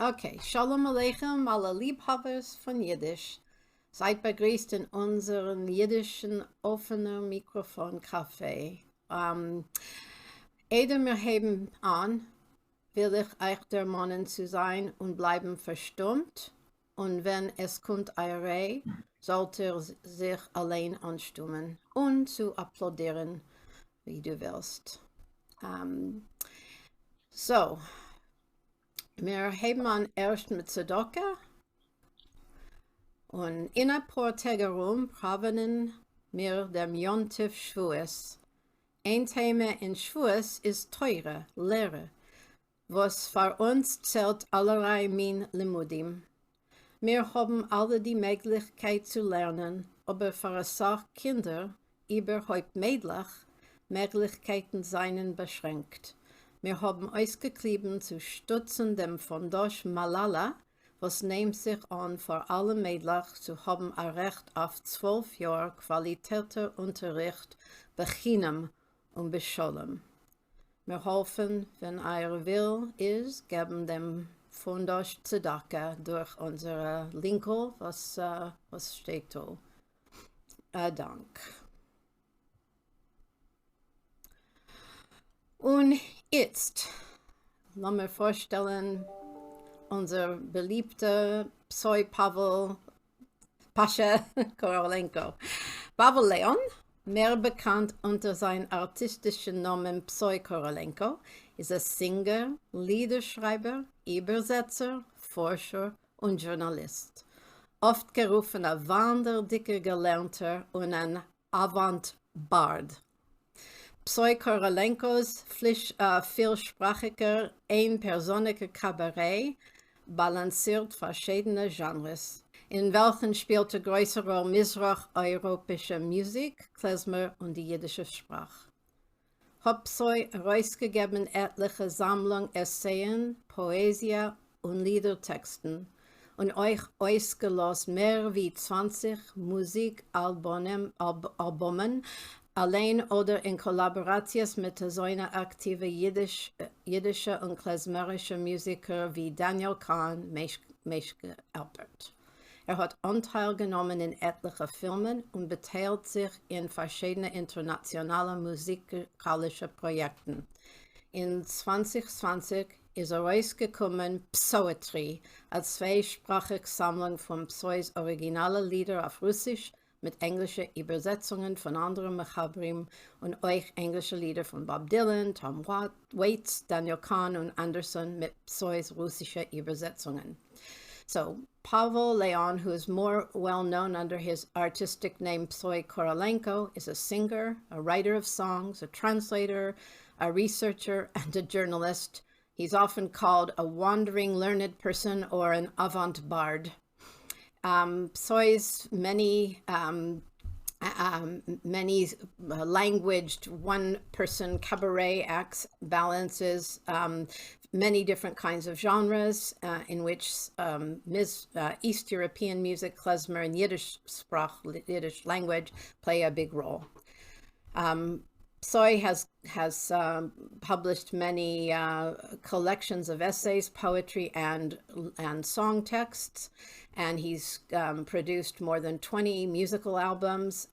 Okay, Shalom Aleichem, alle Liebhabers von Jiddisch. Seid begrüßt in unserem jiddischen offenen Mikrofon-Café. Ehe wir heben an, will ich euch ermahnen zu sein und bleiben verstummt. Und wenn es kommt eure, sollt ihr sich allein anstimmen und zu applaudieren, wie du willst. So, wir heben an erst mit Tzedakah. Und in ein paar Tage rum haben wir dem Yontif Shavuos. Ein Thema in Shavuos ist teure Lehre, was für uns zählt allerlei min Limudim. Wir haben alle die Möglichkeit zu lernen, aber für eine Sache Kinder überhaupt möglich, Möglichkeiten seien beschränkt. Wir haben ausgeklebt zu stützen dem Fondosh Malala, was nimmt sich an, vor allem möglich zu haben ein Recht auf 12 Jahre qualitater Unterricht, Bechinam und Bescholem. Wir hoffen, wenn euer Will ist, geben dem Fondosh Tzedakah durch unsere Linkel, was steht da. Dank. Und jetzt, lassen wir vorstellen, unser beliebter Psoi Pavel Pascha Korolenko. Pavel Leon, mehr bekannt unter seinem artistischen Namen Psoi Korolenko, ist ein Singer, Liederschreiber, Übersetzer, Forscher und Journalist. Oft gerufen ein wanderdicker Gelernter und ein Avant-Bard. Psoi Korolenkos vielsprachiger, einpersoniger Kabarett balanciert verschiedene Genres, in welchen spielte größere Rolle Mizrach-europäische Musik, Klezmer und die jiddische Sprache. Hat Psoi herausgegeben etliche Sammlungen Essayen, Poesie und Liedertexten und euch ausgelost mehr wie 20 Musikalbumen, allein oder in Kollaborations mit so einer aktiven jiddische und klezmerische Musiker wie Daniel Kahn, Meschke Alpert. Er hat Anteil genommen in etlichen Filmen und beteiligt sich in verschiedenen internationalen musikalischen Projekten. In 2020 ist herausgekommen Psoetry, als zweisprachige Sammlung von Psois originalen Lieder auf Russisch mit englischen Übersetzungen von anderen Mechabrim und euch englische Lieder von Bob Dylan, Tom Waits, Daniel Kahn und Anderson mit Psois russische Übersetzungen. So, Pavel Leon, who is more well known under his artistic name Psoi Korolenko, is a singer, a writer of songs, a translator, a researcher, and a journalist. He's often called a wandering learned person or an avant-bard. Psoi's many languaged one-person cabaret acts balances many different kinds of genres in which East European music, klezmer, and Yiddish language play a big role. Psoi has published many collections of essays, poetry, and song texts, and he's produced more than 20 musical albums,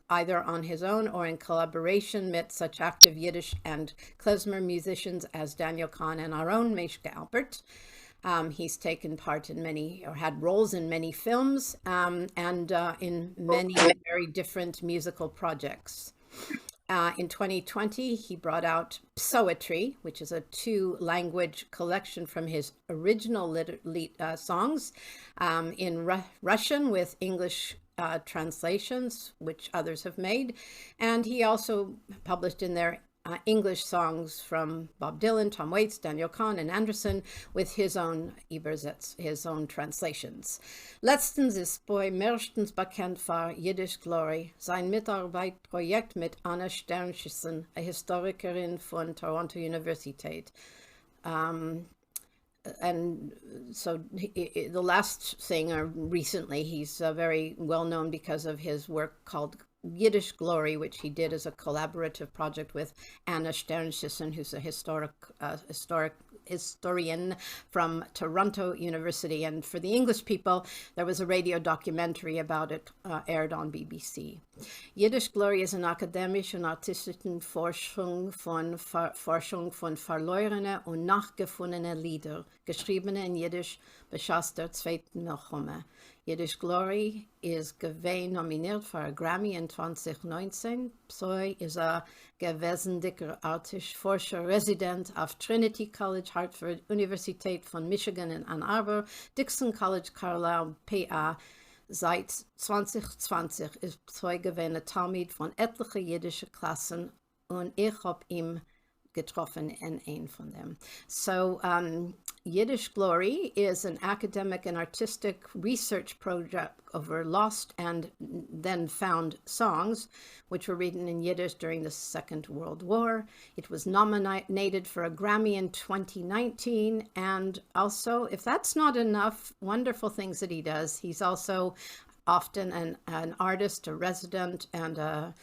either on his own or in collaboration with such active Yiddish and klezmer musicians as Daniel Kahn and our own Meschke Alpert. He's taken part in many, or had roles in many films, and in many very different musical projects. In 2020, he brought out Psoetry, which is a two-language collection from his original songs in Russian with English translations, which others have made. And he also published in there English songs from Bob Dylan, Tom Waits, Daniel Kahn, and Anderson with his own his own translations. Letztens ist Psoi mehrstens bekannt für Yiddish Glory, sein Mitarbeitprojekt mit Anna Sternschissen, eine Historikerin von Toronto Universität. And so the last thing, or recently, he's very well known because of his work called Yiddish Glory, which he did as a collaborative project with Anna Sternschissen, who's a historic historian from Toronto University. And for the English people, there was a radio documentary about it aired on BBC. Yiddish Glory is eine akademische und artistische Forschung von verlorene und nachgefundene Lieder, geschriebene in Jiddisch, beschloss der Zweiten Milchome. Yiddish Glory is gewesen nominiert für ein Grammy in 2019. Psoy is a gewesentlicher Artist-Forscher, Resident auf Trinity College, Hartford, Universität von Michigan in Ann Arbor, Dixon College, Carlisle, PA. Seit 2020 ist Psoy gewesen Talmid von etlichen jiddischen Klassen und ich habe ihn getroffen in ein von them. So Yiddish Glory is an academic and artistic research project over lost and then found songs, which were written in Yiddish during the Second World War. It was nominated for a Grammy in 2019. And also, if that's not enough wonderful things that he does, he's also often an artist, a resident, and a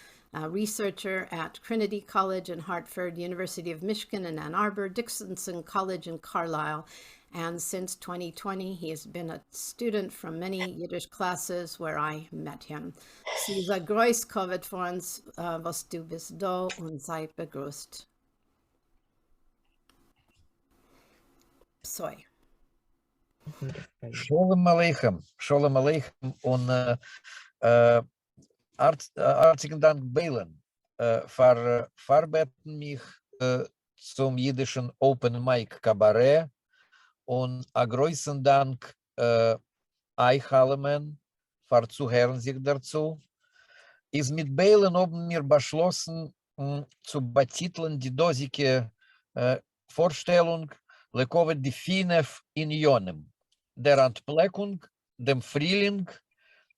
researcher at Trinity College in Hartford, University of Michigan in Ann Arbor, Dixon College in Carlisle. And since 2020, he has been a student from many Yiddish classes where I met him. Sie ist ein groß Covid für uns, was du bist da und seid begrüßt. Psoy. Shalom Aleichem. Shalom Aleichem. Und herzlichen Dank, Belen, für Verbieten mich zum Jiddischen Open Mic Cabaret und einen großen Dank euch allen für Zuhören sich dazu. Ist mit Belen haben wir beschlossen, zu betiteln die dosige Vorstellung Lekovet die Finef in Ionem, der Entpleckung, dem Frühling,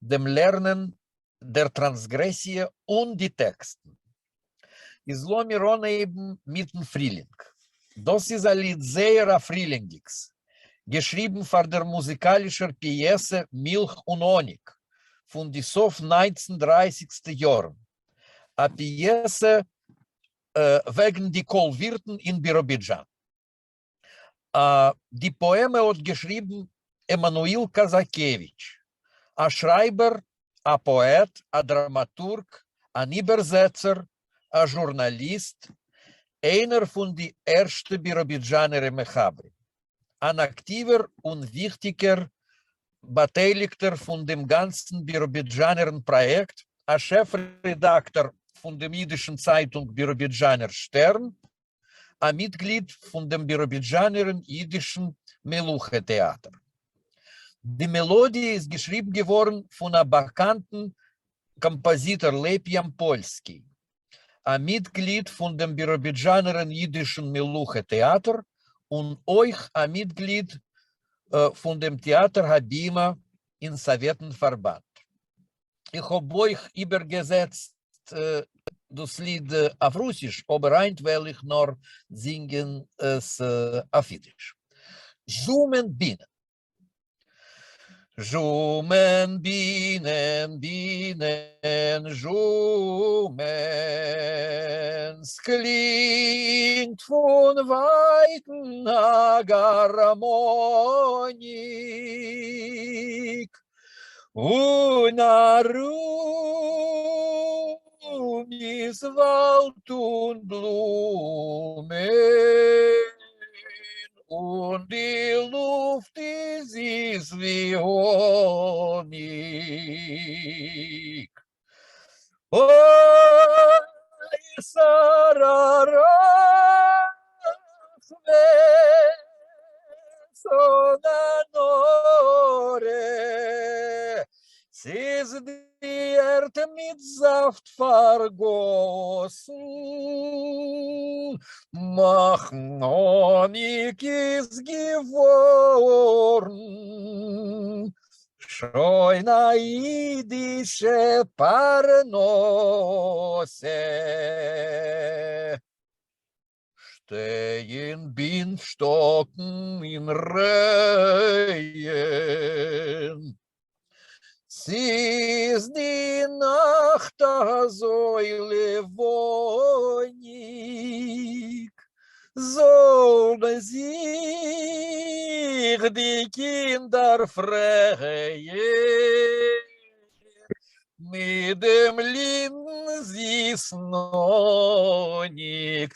dem Lernen, der Transgressie und die Texten. Islomiron eben mit dem Frühling. Das ist ein Lied sehr frühlingiges, geschrieben von der musikalischen Piese Milch und Honig von die Sof 1930. Jahren. Eine Piese wegen die Kolwirten in Birobidjan. Die Poeme hat geschrieben Emanuel Kazakevich, ein Schreiber, ein Poet, ein Dramaturg, ein Übersetzer, ein Journalist, einer von den ersten Birobidjaner Mechabri, ein aktiver und wichtiger Beteiligter von dem ganzen Birobidjanern Projekt, ein Chefredakteur von der jiddischen Zeitung Birobidjaner Stern, ein Mitglied von dem Birobidjanern jiddischen Meluche-Theater. Die Melodie ist geschrieben geworden von einem bekannten Kompositor Lepian Polski, ein Mitglied von dem Birobidjanern jiddischen Meluche-Theater und euch ein Mitglied von dem Theater Habima in Sowjetenverband. Ich habe euch übergesetzt das Lied auf Russisch, aber rein will ich nur singen es auf Jiddisch. Zoomen Bienen. Zoomen Bienen, Bienen, Zoomen. Es klingt von Weiten eine Harmonik und ist Wald und Blumen und die Luft ist wie Honig. Oh, Sis die Erde mit Saft vergossen, machen Honig ist geworden, schon a jiddische Parnosse. Stehen Bienenstocken in Reihen, sie ist die Nacht so levonig, sollen sich die Kinder freuen mit dem Linsisnonik.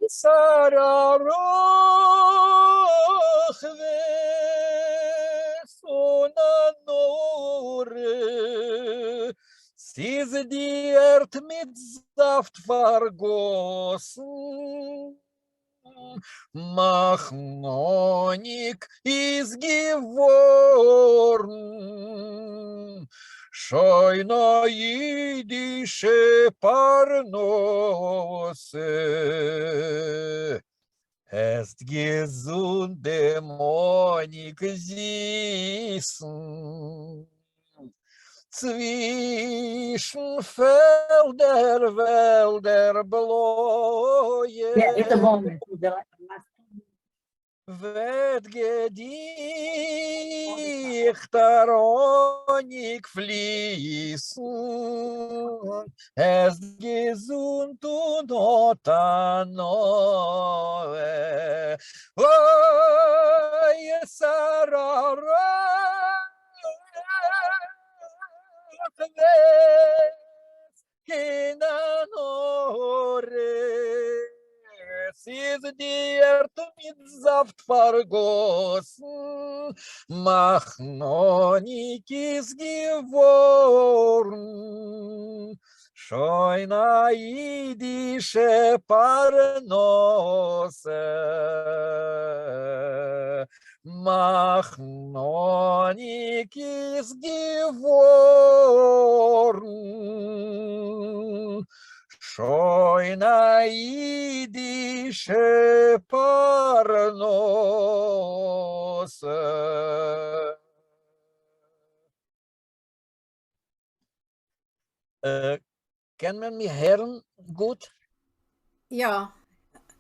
Sararoch Sonanore, sie ist die Erd mit Saft vergossen. Machnonik ist geworden, scheune jiddische Parnose. Est gesund dämonik süßen, zwischen Felder, Wälder, Yeah, it's a Bläue. moment. Wird gedicht Aronik fließen, es gesund und otanoe. Oi, es ist die Erde mit Saft vergossen, Machnonik ist geworden, schon a jiddische Parnose. Machnonik ist geworden, schon a jiddische Parnose. Kann man mich hören gut? Ja,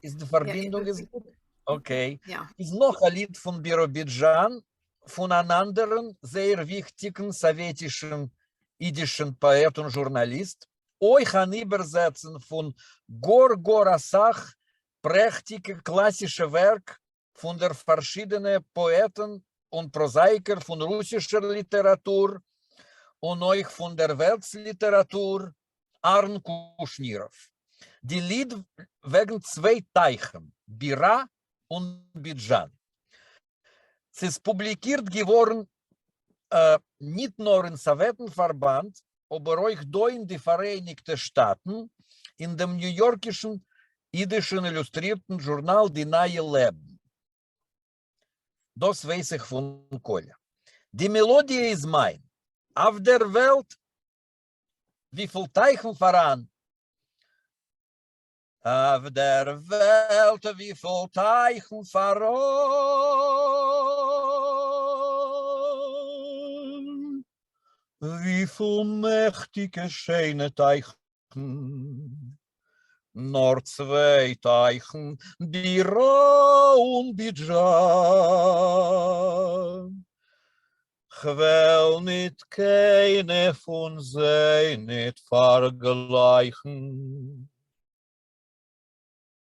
Ist die Verbindung ja, ist gut? Okay. ja. Ist noch ein Lied von Birobidjan, von einem anderen sehr wichtigen sowjetischen jiddischen Poet und Journalist. Euch ein Übersetzen von Gor Asach, prächtige klassische Werk von der verschiedenen Poeten und Prosaiker von russischer Literatur und euch von der Weltliteratur, Arn Kushnirov. Die Lied wegen zwei Teichen, Bira und Bidjan. Es ist publiziert geworden, nicht nur im Sowjetverband, aber auch da in die Vereinigten Staaten, in dem New Yorkischen jiddischen illustrierten Journal Die Neue Leben. Das weiß ich von Kolja. Die Melodie ist mein. Auf der Welt, wie viel Teichen voran? Auf der Welt, wie viel Teichen voran, wie viel mächtige, schöne Teichen, nur zwei Teichen, Bira und Bidjan. Ich will nicht keine von sie nicht vergleichen.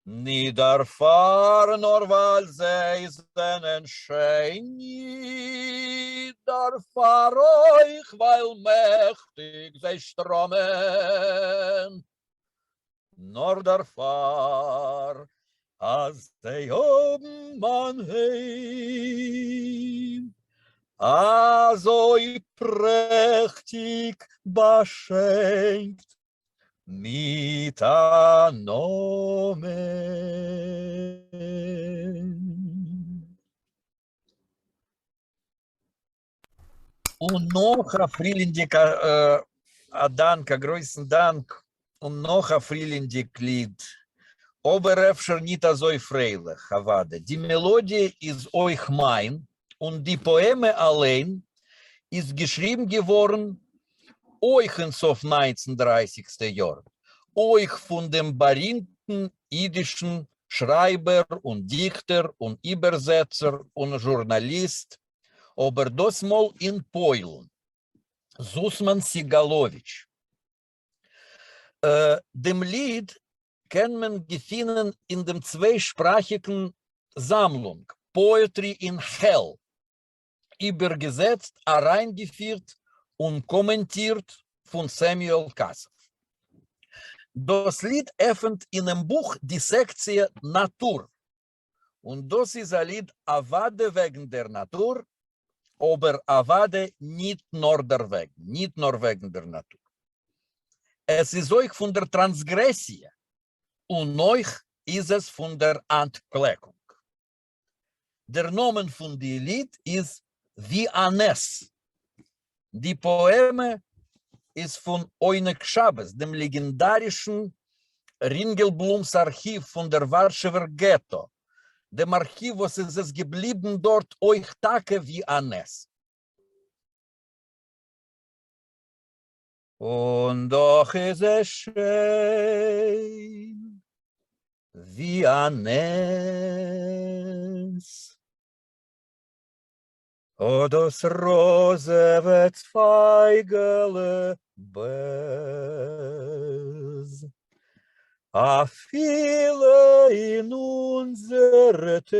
Niederfahren, nur weil sie sind schön, niederfahr euch, weil mächtig sie strömen. Nur derfahr, als sie oben man heim, also prächtig beschenkt, mit a Nomen. Und noch ein frühlindiger Dank, ein größten Dank, und noch ein frühlindig Lied. Aber öfter nicht so freilich, Havade. Die Melodie ist euch mein, und die Poeme allein ist geschrieben geworden, euch ins auf 1930. Jahr, euch von dem berühmten jiddischen Schreiber und Dichter und Übersetzer und Journalist, aber das mal in Polen, Susman Sigalowitsch. Dem Lied kann man finden in dem zweisprachigen Sammlung Poetry in Hell, übergesetzt, hereingeführt und kommentiert von Samuel Kassav. Das Lied öffnet in dem Buch die Sektion Natur. Und das ist ein Lied Avade wegen der Natur, aber Avade nicht nur wegen der Natur. Es ist euch von der Transgressie und euch ist es von der Entpleckung. Der Name von dem Lied ist Wie Anes. Die Poeme ist von Oinek Schabes, dem legendarischen Ringelblums-Archiv von der Warschauer Ghetto. Dem Archiv, was ist es geblieben dort, euch Tage wie Anes. Und doch ist es schön wie Anes. O das Rose wird Feigele Bez. A viele in unsere Tag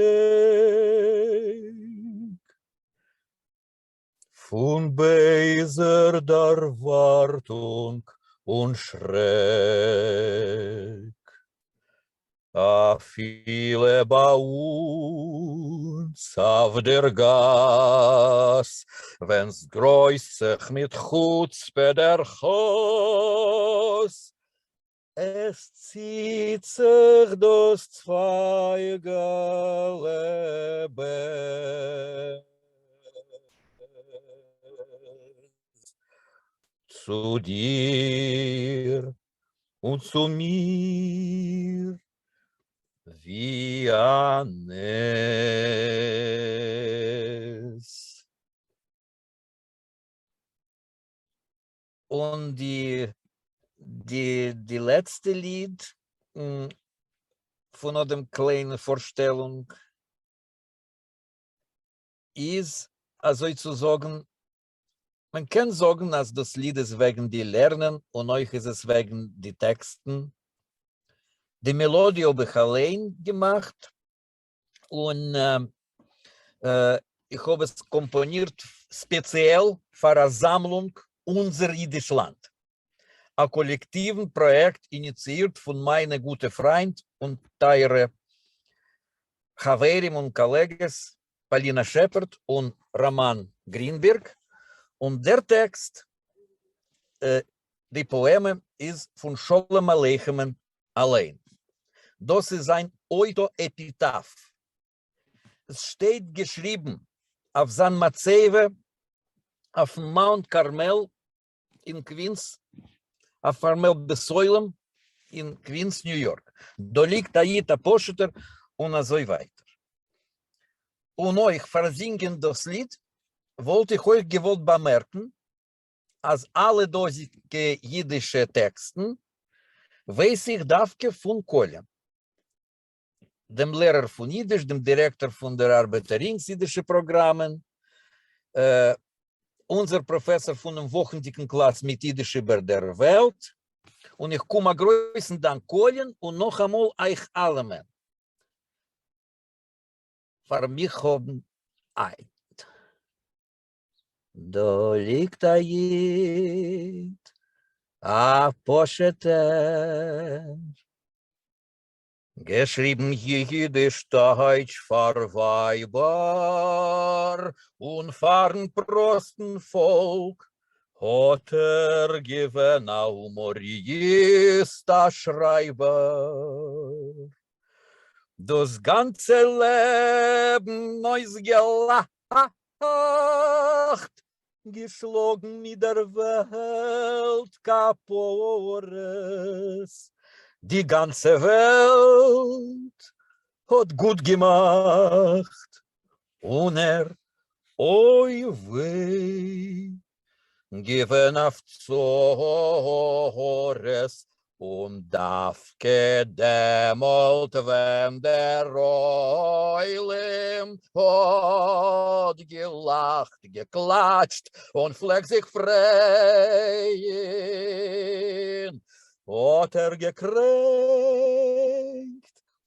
von Beiser der Wartung und Schreck. A viele bei uns auf der Gas, wenn's grüßt sich mit Chutzpe der Chos, es zieht sich das Zweigele Bez zu dir und zu mir wie Anes. Und die letzte Lied von der kleinen Vorstellung ist, also zu sagen, man kann sagen, dass das Lied ist wegen die Lernen und euch ist es wegen die Texten. Die Melodie habe ich allein gemacht und ich habe es komponiert speziell für eine Sammlung Unser Jiddisch Land. Ein kollektives Projekt initiiert von meinem guten Freund und teure Chaverim und Kollegen Paulina Shepard und Roman Greenberg. Und der Text, die Poeme, ist von Sholem Aleichem allein. Das ist ein Oito-Epitaph. Es steht geschrieben auf San Mazzeve, auf Mount Carmel in Queens, auf Carmel Besäulem in Queens, New York. Da liegt Aita Posheter und so weiter. Und euch versingen das Lied, wollte ich euch gewollt bemerken, als alle dosige jiddische Texten weiß ich Davke von Kolja, dem Lehrer von Jiddisch, dem Direktor von der Arbeiterinnenjüdische Programmen, unser Professor von dem wöchentlichen Klasse mit Jiddisch über der Welt. Und ich komme größten Dank Koljen und noch einmal euch allen. Für mich haben ein. Da liegt a Jid, a Posheter, geschrieben Jiddisch Deutsch für Weiber und für Prosten Volk, hat gewen a Humorist, a Schreiber. Das ganze Leben neus gelacht, geschlagen mit der Welt Kapores. Die ganze Welt hat gut gemacht. Und oi weh, given auf Zores und Davke demolt, wenn der Reulim hat gelacht, geklatscht und fleck sich freien. hat gekränkt,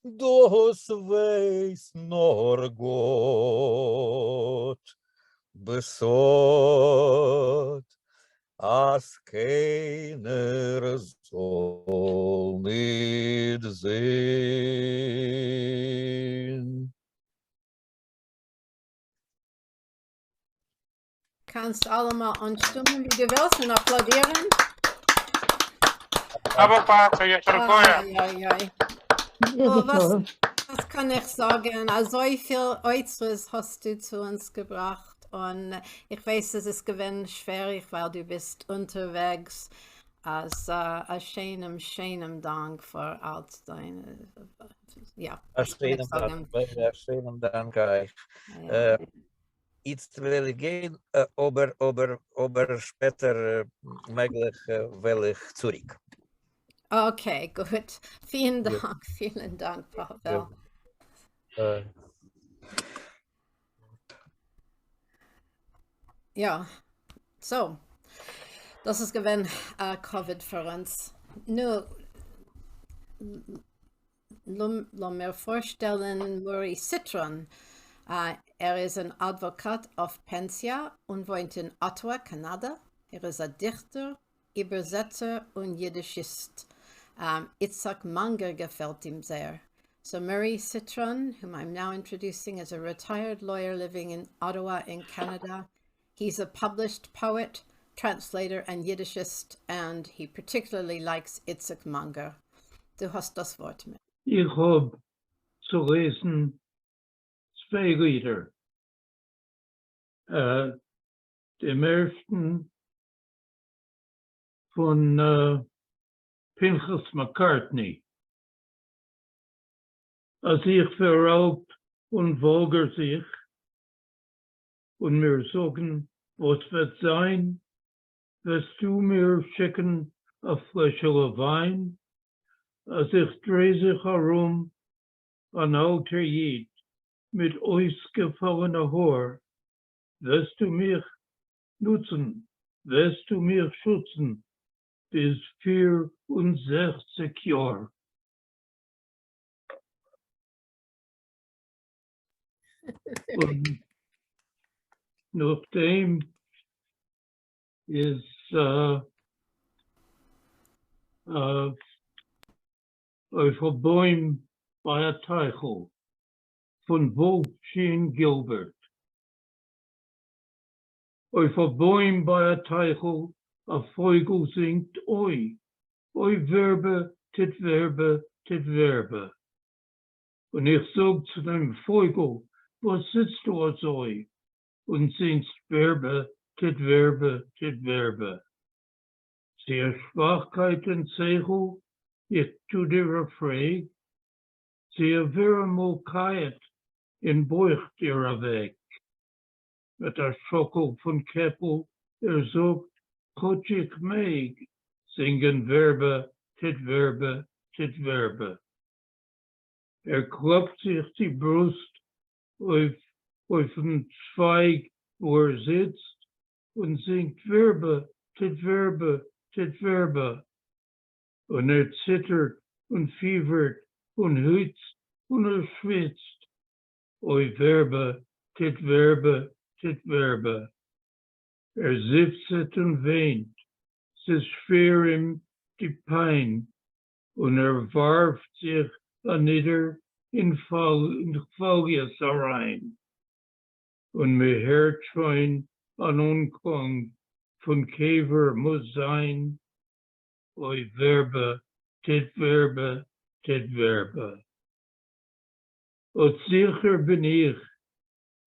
das weiß nur Gott. Besot, as keiner soll nicht sehen. Kannst alle mal anstimmen, wie du willst, und applaudieren. Aber Papa, ja, Ai. Oh, was kann ich sagen? Also viel Äußeres hast du zu uns gebracht. Und ich weiß, es ist schwierig, weil du bist unterwegs. Also schönem Dank für all deine, ja, was kann ich sagen? Schönen Dank euch. Ja. Jetzt will ich gehen, aber später möglich will ich zurück. Okay, gut. Vielen Ja. Dank, vielen Dank, Pavel. Ja. Ja, so. Das ist Covid für uns. Nun, lass mir vorstellen, Murray Citron. Ist ein Advokat auf Pensia und wohnt in Ottawa, Kanada. Ist ein Dichter, Übersetzer und Jiddischist. Itzhak Manger gefällt ihm sehr. So Murray Citron, whom I'm now introducing, is a retired lawyer living in Ottawa in Canada. He's a published poet, translator, and Yiddishist, and he particularly likes Itzhak Manger. Du hast das Wort mit. Ich habe zu lesen zwei Lieder. Dem ersten von Pinchas McCartney. Als ich verraubt und wolger sich und mir sagen, was wird sein, wirst du mir schicken a Fläschele Wein, als ich dreh sich herum an alter Jid mit ausgefallener Haar, wirst du mich nutzen, wirst du mich schützen bis 64 Jahre. Und nachdem ist auf ein Bäum bei der Teichel von Wolf Sheen Gilbert. Auf ein Bäum bei der Teichel a Vogel singt oi, oi Verbe, tit Verbe, tit Verbe. Und ich sag zu dem Vogel, was sitzt du als oi? Und singst Verbe, tit Verbe, tit Verbe. Sehr Schwachkeit und Zeichel, ich tu dir afraid. Sehr vermol kait, in Beuch dir weg. Mit der Schockel von Keppel, sagt, Kutschik meeg, singen Verbe, tit Verbe, tit Verbe. Klopft sich die Brust auf den Zweig, wo sitzt, und singt Verbe, tit Verbe, tit Verbe. Und zittert und fiebert und hützt und schwitzt. Oi Verbe, tit Verbe, tit Verbe. Sitzt und weint, es ist schwer ihm die Pein, und warft sich nieder in Folges rein. Und mir hört schon an Unklang von Käfer muss sein, oi Verbe, tit Verbe, tit Verbe. Und sicher bin ich,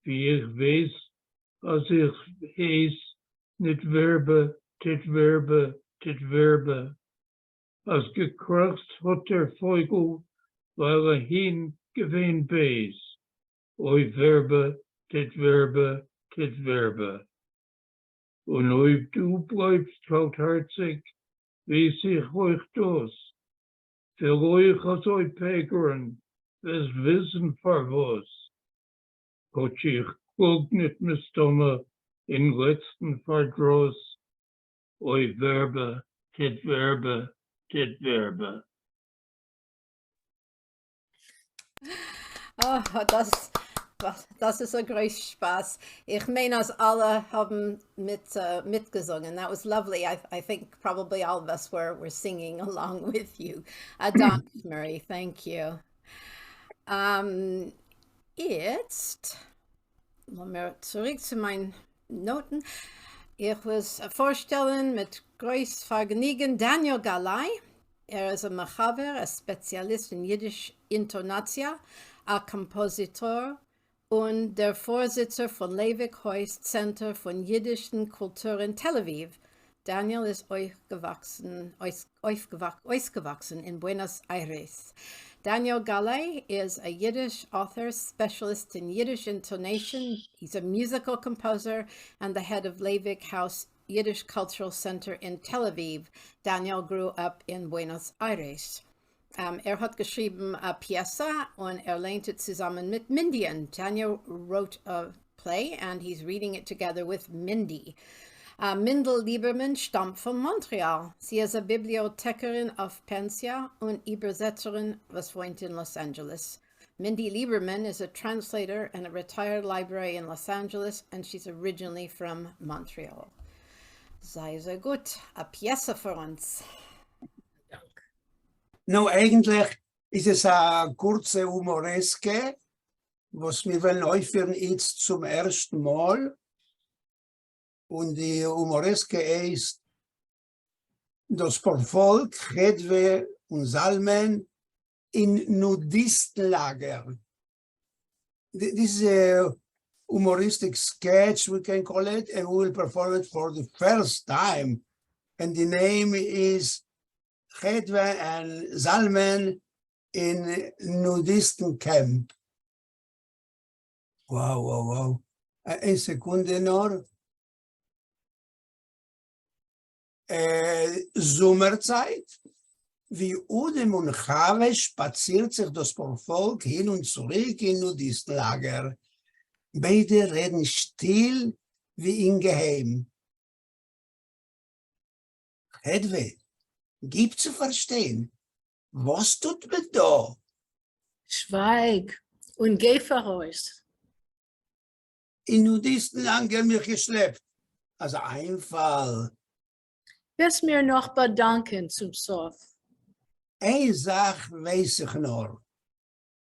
wie ich weiß, als ich heiß, nicht Verbe, tit Verbe, tit Verbe. Als gekratzt hat der Vogel, weil hin gewähnt beis. Oi Verbe, tit Verbe, tit Verbe. Und ob du bleibst trautherzig, weiß ich euch das. Für euch als euch Pägern, das Wissen für was. Gott, ich guck nicht mit Stimme in letzten Verdruss. Oi Verbe, tit Verbe, tit verbe. Oh, das ist ein großer Spaß. Ich meine, us alle haben mitgesungen. That was lovely. I think probably all of us were singing along with you. Dank, Murray. Thank you. Jetzt, zurück zu meinen Noten. Ich muss vorstellen mit großem Vergnügen Daniel Galay. Ist ein Mechaber, ein Spezialist in Yiddish Intonatia, ein Kompositor und der Vorsitzender von Leivik Heus Center von jiddischen Kultur in Tel Aviv. Daniel ist aufgewachsen in Buenos Aires. Daniel Galay is a Yiddish author, specialist in Yiddish intonation. He's a musical composer and the head of Leivik House Yiddish Cultural Center in Tel Aviv. Daniel grew up in Buenos Aires. Hat geschrieben a Pieza und lernte zusammen mit Mindy. And Daniel wrote a play and he's reading it together with Mindy. Mindel Lieberman stammt von Montreal. Sie ist eine Bibliothekarin auf Pensia und Übersetzerin, was wohnt in Los Angeles. Mindy Lieberman is a translator and a retired library in Los Angeles, and she's originally from Montreal. Sei so gut, a Pieza für uns. No, eigentlich ist es eine kurze Humoreske, was wir wollen aufführen jetzt zum ersten Mal. Und die Humoreske ist das Volk, Redwe und Salmen in Nudistenlager. This is a humoristic sketch, we can call it, and we will perform it for the first time. And the name is Redwe and Salmen in Nudisten Camp. Wow, wow, wow. Eine Sekunde noch. Sommerzeit, wie Udem und Chave spaziert sich das Volk hin und zurück in Nudistenlager. Beide reden still wie in Geheim. Hedwe, gib zu verstehen, was tut man da? Schweig und geh voraus. In Nudistenlager mich geschleppt. Also ein Fall. Wirst mir noch bedanken zum Sof. Eine Sache weiß ich noch.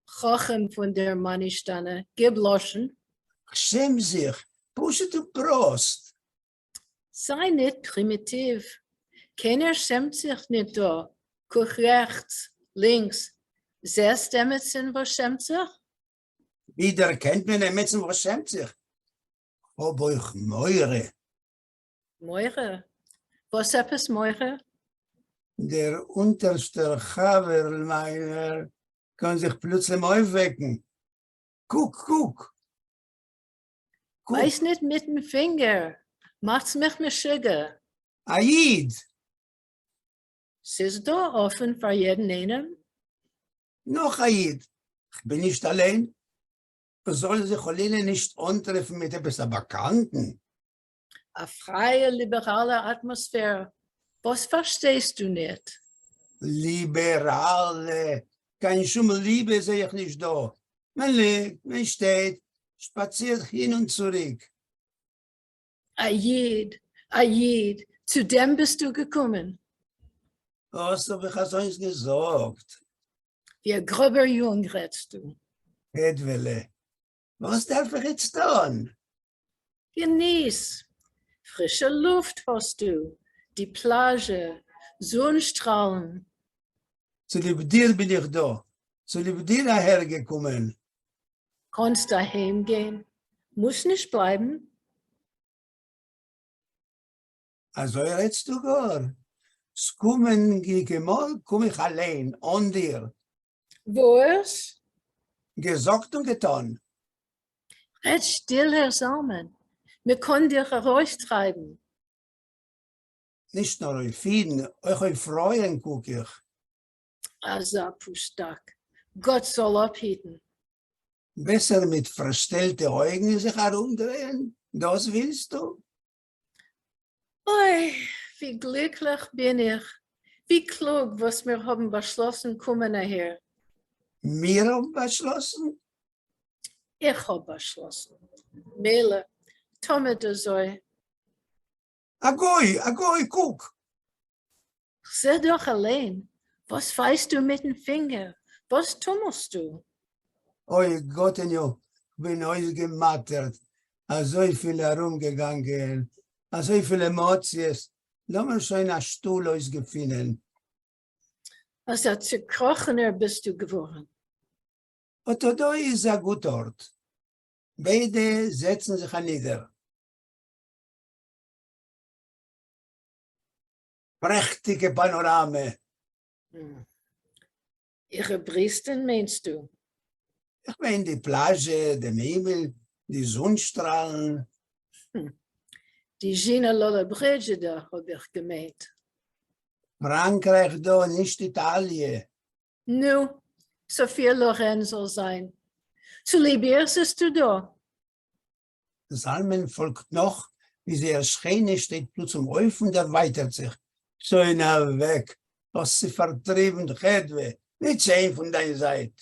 Chochem von der Mannistanne, gib loschen. Schäm sich, pushet du Prost. Sei nicht primitiv. Keiner schämt sich nicht da. Guck rechts, links. Sehst Emerson, was schämt sich? Wieder kennt man Emerson, was schämt sich. Ob euch Meure. Meure. Was etwas Meure? Der unterste Havermeiner kann sich plötzlich aufwecken. Guck, guck. Guck. Weiß nicht mit dem Finger. Macht's mich mischige. Aid, Es ist da offen für jeden einen. noch Aid. Ich bin nicht allein. Soll sich Helene nicht antreffen mit etwas Bekannten? Eine freie, liberale Atmosphäre. Was verstehst du nicht? Liberale. Kein Schummelliebe sehe ich nicht da. Man liegt, man steht, spaziert hin und zurück. Ayid, zu dem bist du gekommen. Was habe ich sonst gesagt? Wie grober Jung redst du. Hedwele, was darf ich jetzt tun? Genieß. Frische Luft hast du. Die Plage, Sonnenstrahlen. Zu lieb dir bin ich da. Zu lieb dir hergekommen. Kannst daheim gehen. Muss nicht bleiben. Also redest du gar. Skummen gegen mal, komm ich allein, an dir. Wo ist? Gesagt und getan. Red still, Herr Salmen. Wir können dich heraustreiben. Nicht nur euch fieden, euch freuen, guck ich. Azapustak. Gott soll abhieten. Besser mit verstellten Augen sich herumdrehen. Das willst du? Oi, wie glücklich bin ich. Wie klug, was wir haben beschlossen, kommen nachher. Wir haben beschlossen, Ich habe beschlossen. Mele, Tome de Zoi. Agoi, guck. Seh doch allein. Was weißt du mit dem Finger? Was tummelst du? Oi Gott, ich bin ausgemattert. So viel herumgegangen, so viele Emotions. Lass mir schon einen Stuhl ausgefunden. Als zerkrochener bist du geworden. Und da ist ein guter Ort. Beide setzen sich nieder. Prächtige Panorame. Ihre Briesten meinst du? Ich meine die Plage, den Himmel, die Sonnenstrahlen. Die Gina Lola Bridge da, habe ich gemeint. Frankreich da, nicht Italien. Nu, Sophia Loren soll sein. Zu Libiersest du da? Salmen folgt noch, wie sie erscheinen, steht plötzlich zum Auf und erweitert sich. So einer weg, was sie vertrieben, Hedwe, nicht schön von deiner Seite.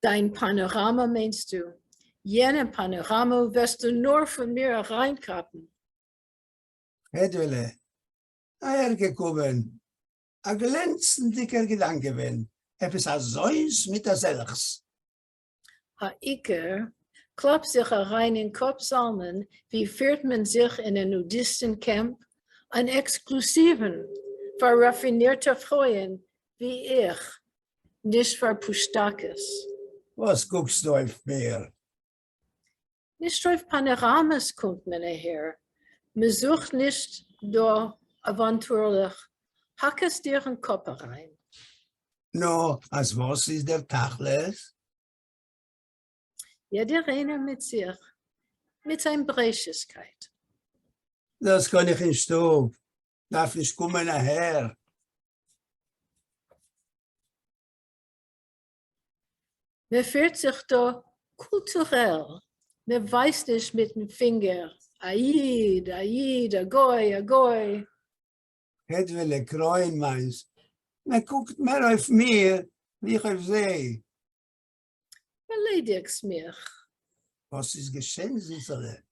Dein Panorama meinst du? Jene Panorama wirst du nur von mir reinkappen. Hedwele, hergekommen, ein glänzend dicker Gedanke, wenn etwas Solches mit der Selbst. Ha Iker klappt sich herein in Kopfsalmen, wie führt man sich in ein Nudistencamp, an exklusiven, verraffinierter Freuen wie ich, nicht für Pustakes. Was guckst du auf mir? Nicht auf Panoramas kommt man her. Man sucht nicht da aventurlich. Hack es dir in den Kopf rein. No, als was ist der Tachles? Jeder einer mit sich, mit seiner Brechigkeit. Das kann ich in Stub. Darf ich kommen nachher? Man fühlt sich da kulturell. Man weiß nicht mit dem Finger. Aid, Aid, Agoi, Agoi. Hedwele Kreuen meins. Man guckt mehr auf mir, wie ich auf sie. Beleidigst mich. Was ist geschehen, Sissele?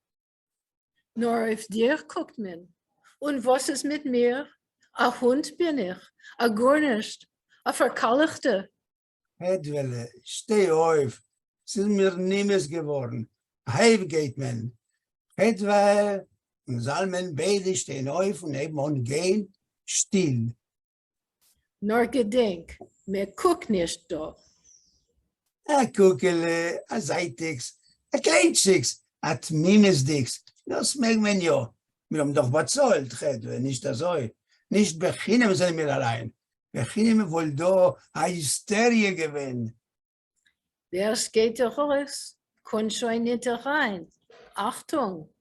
Nur auf dir guckt man. Und was ist mit mir? Ein Hund bin ich, ein Gurnischt, ein Verkallichte. Hedwele, steh auf. Es ist mir niemals geworden. Heim geht man. Hedwele und Salmen beide stehen auf und eben und gehen still. Nur gedenk, mir guckt nicht da. A Kukele, a Seitix, a Kleinschix, a Tmimesdix. Das merkt man ja. Wir haben doch bezahlt, Hedwele, nicht das euch. Nicht beginnen sind wir allein. Beginnen wohl da a Hysterie gewinnen. Wer es geht raus, kommt schon nicht rein. Achtung,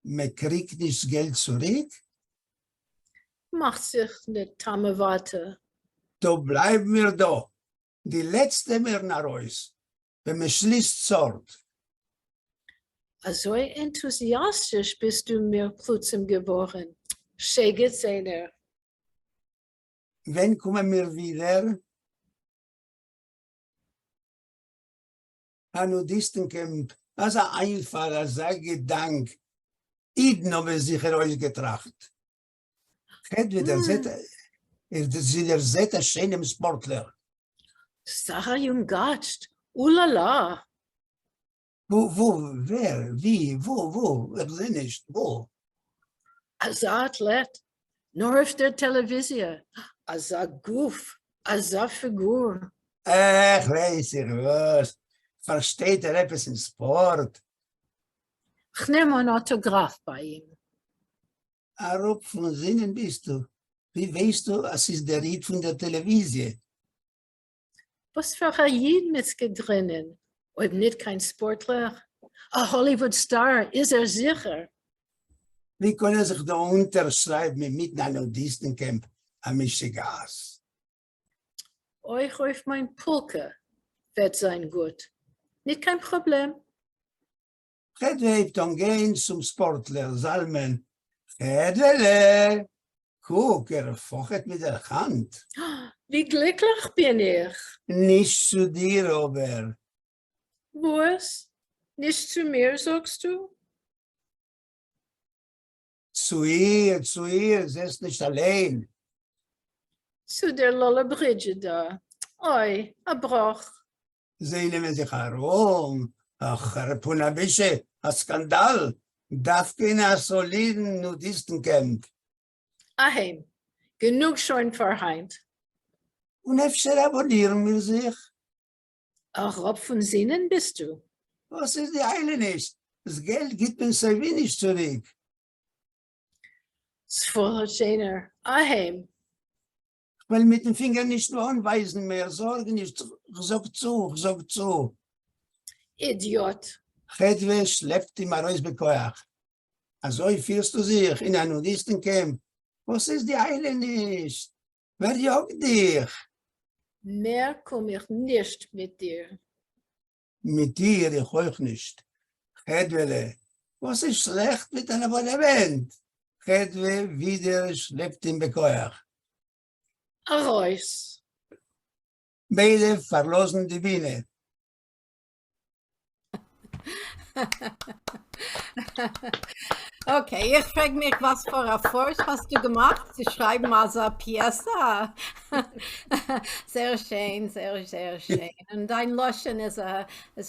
Man kriegt nicht das Geld zurück. macht sich nicht tamme Worte. Da bleiben wir da. Die letzte mehr nach uns. Wenn man schließt Sort. So enthusiastisch bist du mir plötzlich geworden. Schägert einer. Wenn kommen wir wieder? Ein Nudistencamp. Also einfach, als ein Gedanke. Iden haben sich herausgetracht. Hedwig, der seht ein schöner Sportler. Sarah Jungatsch, ulala. Wer, wie, wo? Ich sehe nicht, wo? Als Athlet, nur auf der Television. Als Goof, als Figur. Ach, weiß ich was. Versteht etwas in Sport? Ich nehme ein Autograph bei ihm. Ein Rupp von Sinnen bist du. Wie weißt du, es ist der Ried von der Television? Was für ein Jid mit drinnen? Ob nicht kein Sportler? Ein Hollywood-Star ist sicher. Wie kann sich da unterschreiben mit einem Nudistencamp am Michigas? Euch auf mein Pulke wird sein gut. Nicht kein Problem. Hedwig, dann gehen zum Sportler, Salmen. Hedwele, Guck, fochet mit der Hand. Wie glücklich bin ich. Nicht zu dir, aber Was? Nicht zu mir, sagst du? zu ihr, sie ist nicht allein. Zu der Lola Brigida. Oi, a Bruch. Sie nehmen sich herum. Ach, Punabische, ein Skandal. Darf in einem soliden Nudistencamp. Aheim. Genug schon verheint. Und öfter abonnieren wir sich. Auch Rob von Sinnen bist du. Was ist die Eile nicht? Das Geld gibt mir so wenig zurück. Zvoller Schener. Aheim. Ich will mit dem Finger nicht nur anweisen mehr. Sorge nicht. Ich sag zu. Idiot. Chedwe schleppt ihm raus bekoach. Also fühlst du sich in einem Nudistencamp. Was ist die Eile nicht? Wer jagt dich? Mehr komme ich nicht mit dir. Mit dir, ich euch nicht. Chedwele, was ist schlecht mit einem Parlament? Chedwe wieder schleppt ihm bekoach. Arois. Beide verlassen die Bühne. Okay, ich frage mich, was für ein Forsch hast du gemacht? Zu schreiben als eine Pièce. Sehr schön, sehr, sehr schön. Und dein Loschen ist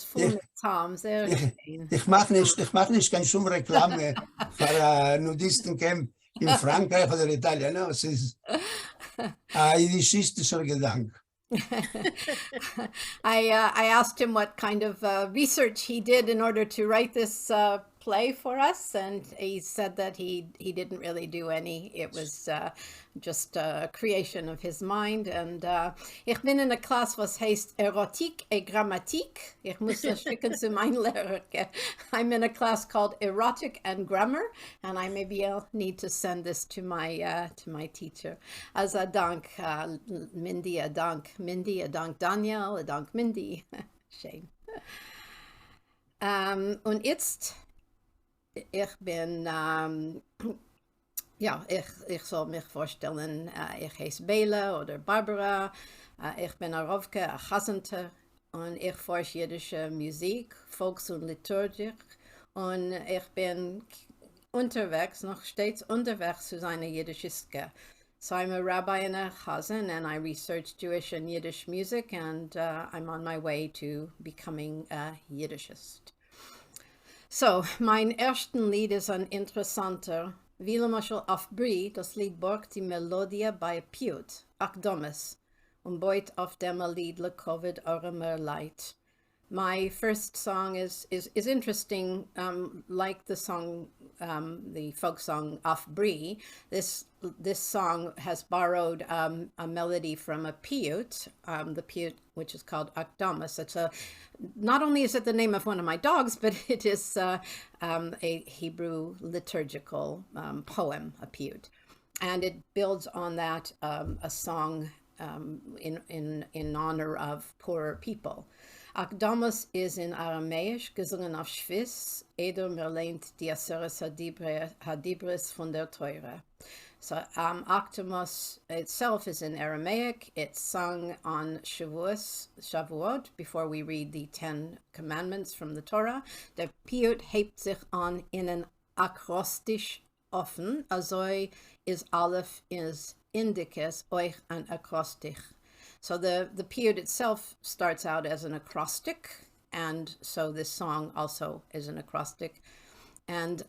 voll mit Tom, sehr schön. Ich mach nicht keine Schumreklame für ein Nudistencamp in Frankreich oder Italien. No, es ist ein jiddischistischer Gedanke. I asked him what kind of research he did in order to write this play for us, and he said that he didn't really do any. It was just a creation of his mind. And ich bin in a class was heißt Erotik et Grammatik. Ich muss das schicken zu meinem Lehrer. I'm in a class called Erotic and Grammar, and I maybe I'll need to send this to my teacher. As a dank, Mindy, a dank Mindy, a dank Daniel, a dank Mindy. Schön. Und jetzt, ich bin, ja, ich soll mich vorstellen, ich heiße Bela oder Barbara, ich bin a Rovke, a Chazente, und ich forsche jiddische Musik, Volks- und Liturgie, und ich bin unterwegs, noch stets unterwegs zu seiner Jiddischistke. So I'm a rabbi and a chazan, and I research Jewish and Yiddish music, and I'm on my way to becoming a Yiddishist. So, mein ersten Lied ist ein interessanter, wie Mashal auf Brie, das Lied borgt die Melodie bei Piut, Akdomes, und beut auf dem Lied Le Covid Oremer Light. My first song is interesting, like the song, the folk song Auf Brie. This song has borrowed a melody from a piyut, the piyut which is called Akdamas. It's not only is it the name of one of my dogs, but it is a Hebrew liturgical poem, a piyut, and it builds on that a song in honor of poorer people. Akdamas is in Aramäisch, gesungen auf Schwiss, Eder merleint die Asseres Hadibris von der Teure. So Akdamas itself is in Aramaic. It's sung on Shavuot, before we read the 10 Commandments from the Torah. Der Piyut hebt sich an in an akrostisch offen, also is Aleph is Indicus, euch an acrostic. So the piyut itself starts out as an acrostic, and so this song also is an acrostic. And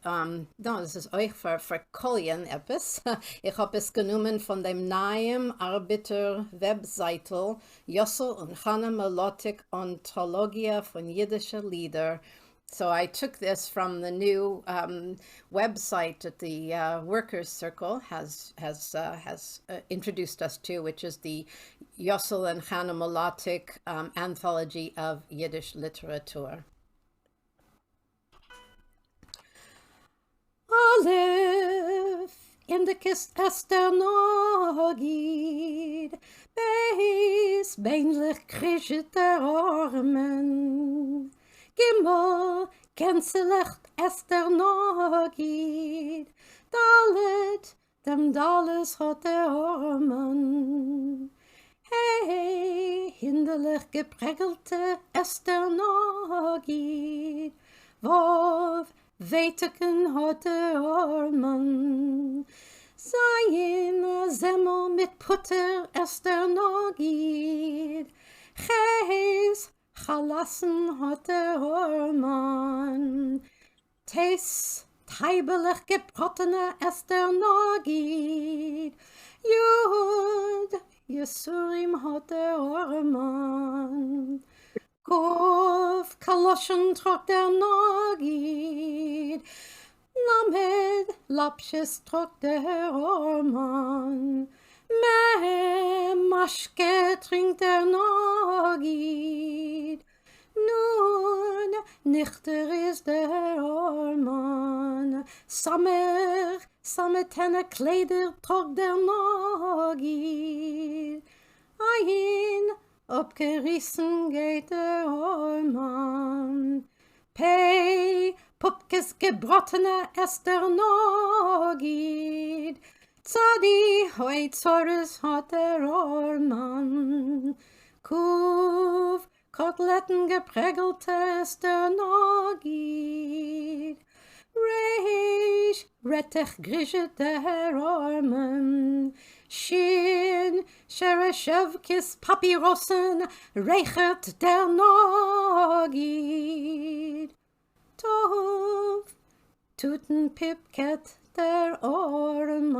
das ist euch verkolien etwas. Ich habe es genommen von dem neuen Arbiter-Webseite Yossel und Chana Melotic Ontologia von jiddische Lieder. So I took this from the new website that the Workers Circle has introduced us to, which is the Yossel and Chana Melotic Anthology of Yiddish Literature. Aleph, in the kist Esther Nogid, Beis, beinlich krischt der Armen. Gimel, kenzelecht Esther Nogid, Dalet, dem Dalles hat Armen. Hey, hinderlich geprägelte Esther Nogit, Wov, Weteken hat Armen. Sein Semmel mit Putter Esther Nogit, Cheis, Chalassen hat Armen. Teis, teibelig gebrotene Esther Nogit, Jud, Jesurim hat Armen. Kov, Kaloschen trok der Nogit, Lamed, Lapsches trok der Armen. Me, Maschke trinkt der Nogit, Nun, nichter ist der Armen. Samme tenne Kleider trok der Nogit. Ein, abgerissen geht der Armen. Pei, Pupkes gebrottene Esther Nogit. Zadi, Hoitzores hat der Armen. Kuv, Koteletten geprägeltes der Nogit. Reish, Rettich grishet der Armen. Shin, Shereshevkis Papyrossen, reichet der Nogit. Tov, Tuten Pipket der Armen.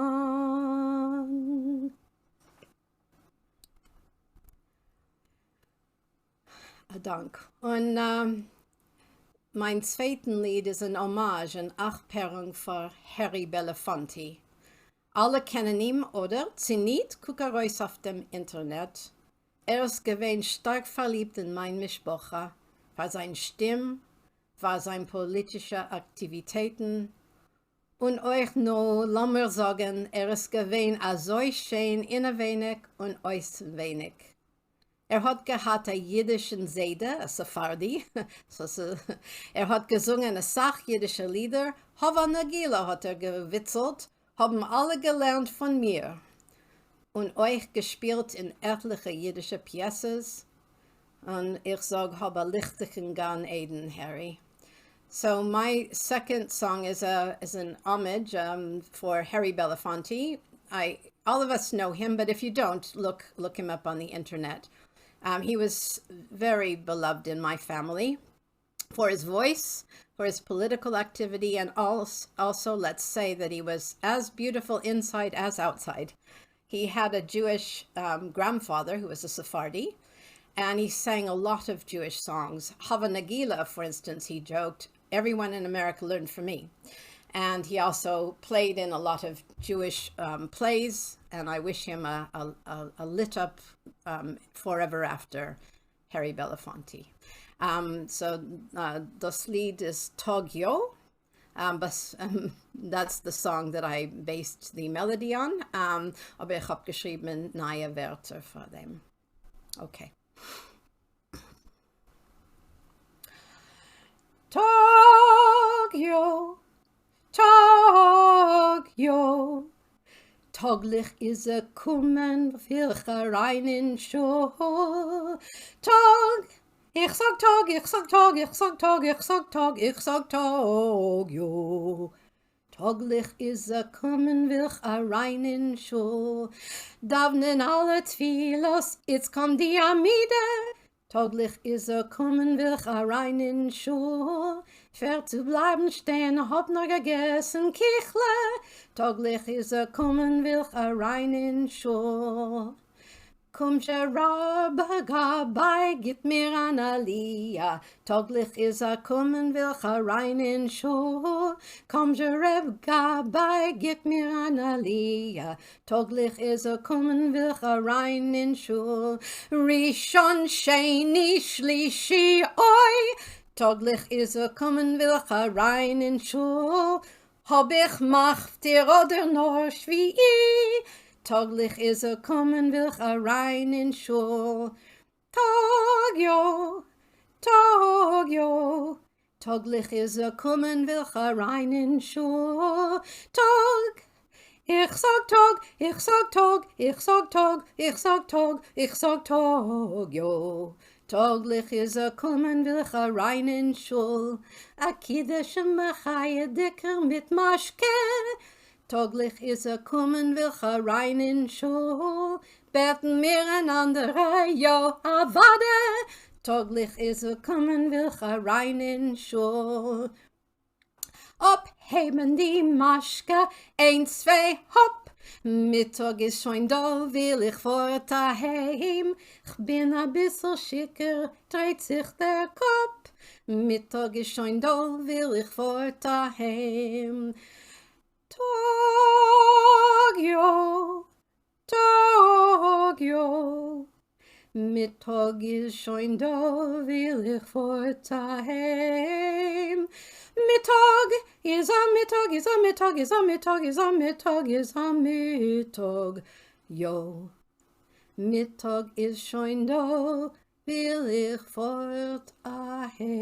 Dank. Und mein zweiten Lied ist ein Hommage, eine Achperung für Harry Belafonte. Alle kennen ihn, oder? Sie nicht, gucke raus auf dem Internet. Ist gewesen stark verliebt in mein Mischbocha, für seine Stimme, für seine politische Aktivitäten. Und euch nur, lass mir sagen, ist gewesen so schön innen wenig und äußern wenig. Hat gehabt eine jiddischen Seide, ein Sephardi. Hat gesungen eine Sach jiddische Lieder. Hava Nagila hat gewitzelt, haben alle gelernt von mir. Und euch gespielt in etliche jiddische Pieces. Und ich sage, habe lichtigen Gan Eden, Harry. So my second song is an homage for Harry Belafonte. All of us know him, but if you don't, look him up on the internet. He was very beloved in my family for his voice, for his political activity, and also let's say that he was as beautiful inside as outside. He had a Jewish grandfather who was a Sephardi, and he sang a lot of Jewish songs. Hava Nagila, for instance, he joked, everyone in America learned from me. And he also played in a lot of Jewish plays, and I wish him a lit up forever after Harry Belafonte. So das Lied is Togyo, but that's the song that I based the melody on. Aber ich habe geschrieben neue Wörter für dem. Okay. Togyo, Togyo, Toglich is a kummen, vilcha rein in Scho. Tog, ich sag Tog, ich sag Tog, ich sag Tog, ich sag Tog, ich sag Togyo. Toglich is a kummen, vilcha rein in Scho. Davnen alle Tfilos, it's kom die Amide. Toglich is a kommen, vilcha rein in Schuh. Fair zu bleiben stehen, hab noch gegessen, Kichle. Toglich is a kommen, vilcha rein in Schuh. Komm, Rabbe, Gabei, gib mir an Aliyah. Toglich is a kommen, vilcha rein in Schuh. Komm, Rabbe, Gabei, gib mir an Aliyah. Toglich is a kommen, vilcha rein in Schuh. Rishon, Sheni, Shlishi, oi. Toglich is a kommen, vilcha rein in Schuh. Hab ich macht dir oder nur Schwie. Toglich is a kommen, vilcha rein in Schuh. Togyo, Togyo. Toglich is a kommen, vilcha rein in Schuh. Tog, Ich sag Tag, ich sag Tag, ich sag Tag, ich sag Tag, ich sag Tag, jo. Taglich is kommen, will ich rein in Schul. A Kiddush Machaye dicker mit Maschke. Taglich is kommen, will ich rein in Schul. Beten mir einander, jo, avade. Taglich is kommen, will ich rein in Schul. Abheben die Maschke, 1, 2, hopp. Mittag ist schon da, will ich fort daheim. Ich bin ein bisschen schicker, dreht sich der Kopf. Mittag ist schon da, will ich fort daheim. Tag, jo. Mittag ist schon da, will ich fort daheim. Mittag is a Mittag, is a Mittag, is a Mittag, is a Mittag, is a Mittag, jo. Mittag is schon da, will ich fort heim.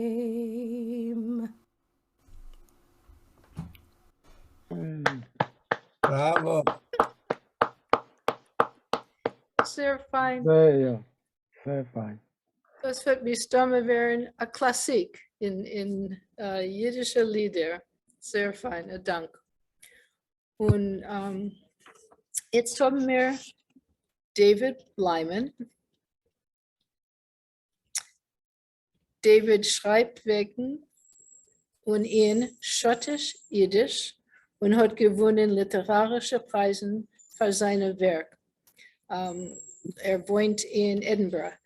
Bravo. Sehr fein. Sehr, sehr fein. Das wird mir stammen wären a Klassik in jiddische Lieder. Sehr fein, Dank. Und jetzt haben wir David Blyman. David schreibt wegen und in Schottisch-Jiddisch und hat gewonnen literarische Preise für seine Werk. Wohnt in Edinburgh.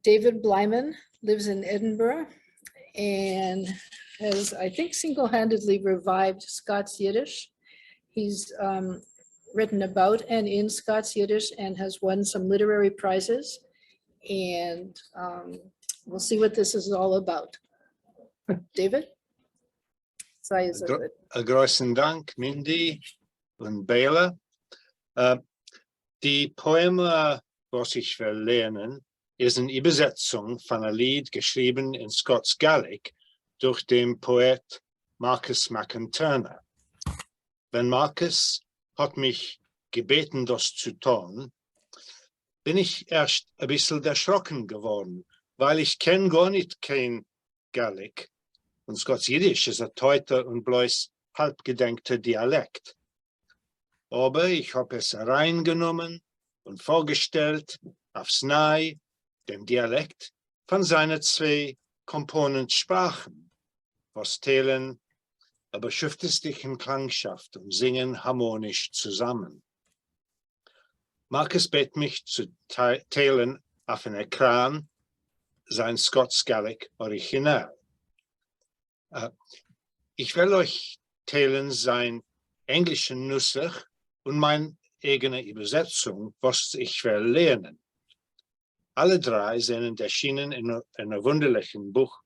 David Blyman lives in Edinburgh and has, I think, single-handedly revived Scots Yiddish. He's written about and in Scots Yiddish and has won some literary prizes. And we'll see what this is all about. David? Sei es gut. Großen Dank, Mindy und Bela. Die Poeme, was ich will lernen, ist eine Übersetzung von einem Lied geschrieben in Scots Gaelic durch den Poet Marcus McIntyre. Wenn Marcus hat mich gebeten, das zu tun, bin ich erst ein bisschen erschrocken geworden, weil ich kenne gar nicht kein Gaelic und Scots Jiddisch ist ein teuter und bloß halbgedenkter Dialekt. Aber ich habe es reingenommen und vorgestellt aufs Neue den Dialekt von seinen zwei Komponentsprachen, was teilen aber schriftlichen Klangschaft und singen harmonisch zusammen. Marcus bet mich zu teilen auf einen Ekran sein Scots Gaelic Original. Ich will euch teilen sein englischen Nusach und meine eigene Übersetzung, was ich will lernen. Alle drei sind erschienen in einem wunderlichen Buch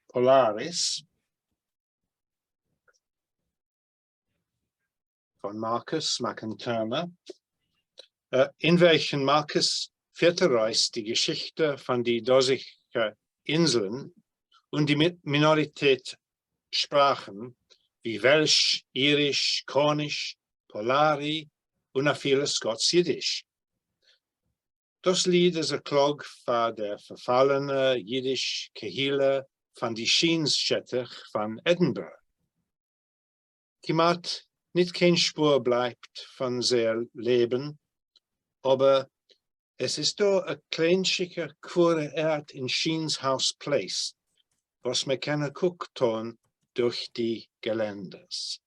Polaris von Marcus McIntyre, in welchen Marcus vierterreist die Geschichte von den dorsigen Inseln und die Minorität Sprachen wie Welsh, Irisch, Cornish, Polari und auch vieles Scots-Jiddisch. Das Lied ist ein Klog für der verfallene Jiddisch Kehille von die Schienstädte von Edinburgh. Kimat nicht kein Spur bleibt von sehr Leben, aber es ist doch ein kleinschicker Quere Erd in Schienshaus Place, was wir können gucken durch die Geländers.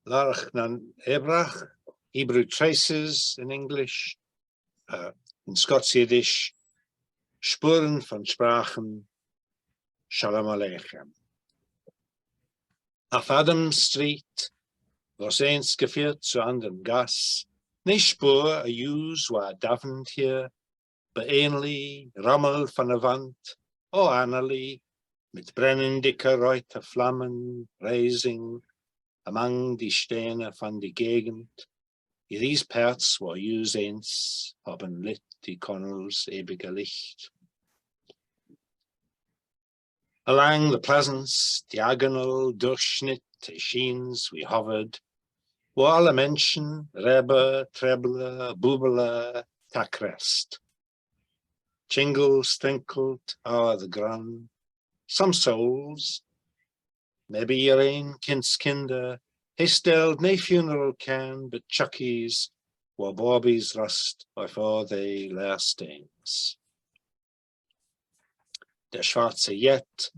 Larach nan Ebrach, Hebrew Traces in English, in Scots Yiddish, Spuren von Sprachen, Shalom Aleichem. Auf Adam Street, was eins geführt zu anderen Gas, nicht Spur, a Jus war davend hier, beähnlich, Rammel von der Wand, o Annerli, mit brennendicker Reuter Flammen, Reising, among die Steine von die Gegend, Iris Perz, wo Jus eins, haben lit die Connells ewiger Licht. Along the Pleasance diagonal Durchschnitt Schiens we hovered, wo alle Menschen, Rebbe, Treble, Bubele, Takrest. Jingle stinkled o'er the grun, some souls, maybe your own kindskinder, he stilled nae funeral can, but Chucky's, where Bobby's rust before they lair stains. Der schwarze Jet,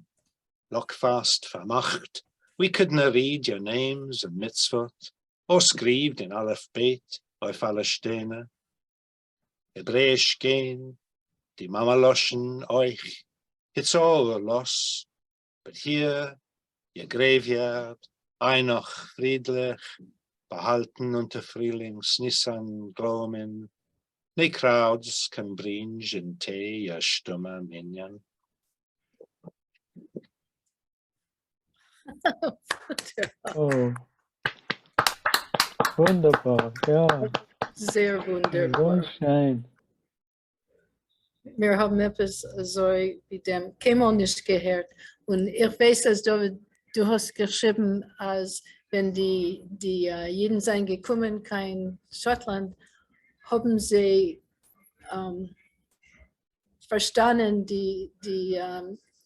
lockfast vermacht, we couldna read your names and mitzvot, or scribed in alphabet by Palestine. Hebräisch gehen, die Mama loschen euch, it's all a loss, but here, your graveyard, I noch friedlich, behalten unter Frühlings Nissan gloamin, ne crowds can bringe in tea your stummer minion. Oh, wunderbar, ja, Sehr so wunderbar. schön. Wir haben etwas so wie dem Kämmer nicht gehört. Und ich weiß, dass du hast geschrieben, als wenn die Jeden sind gekommen, kein Schottland, haben sie verstanden, die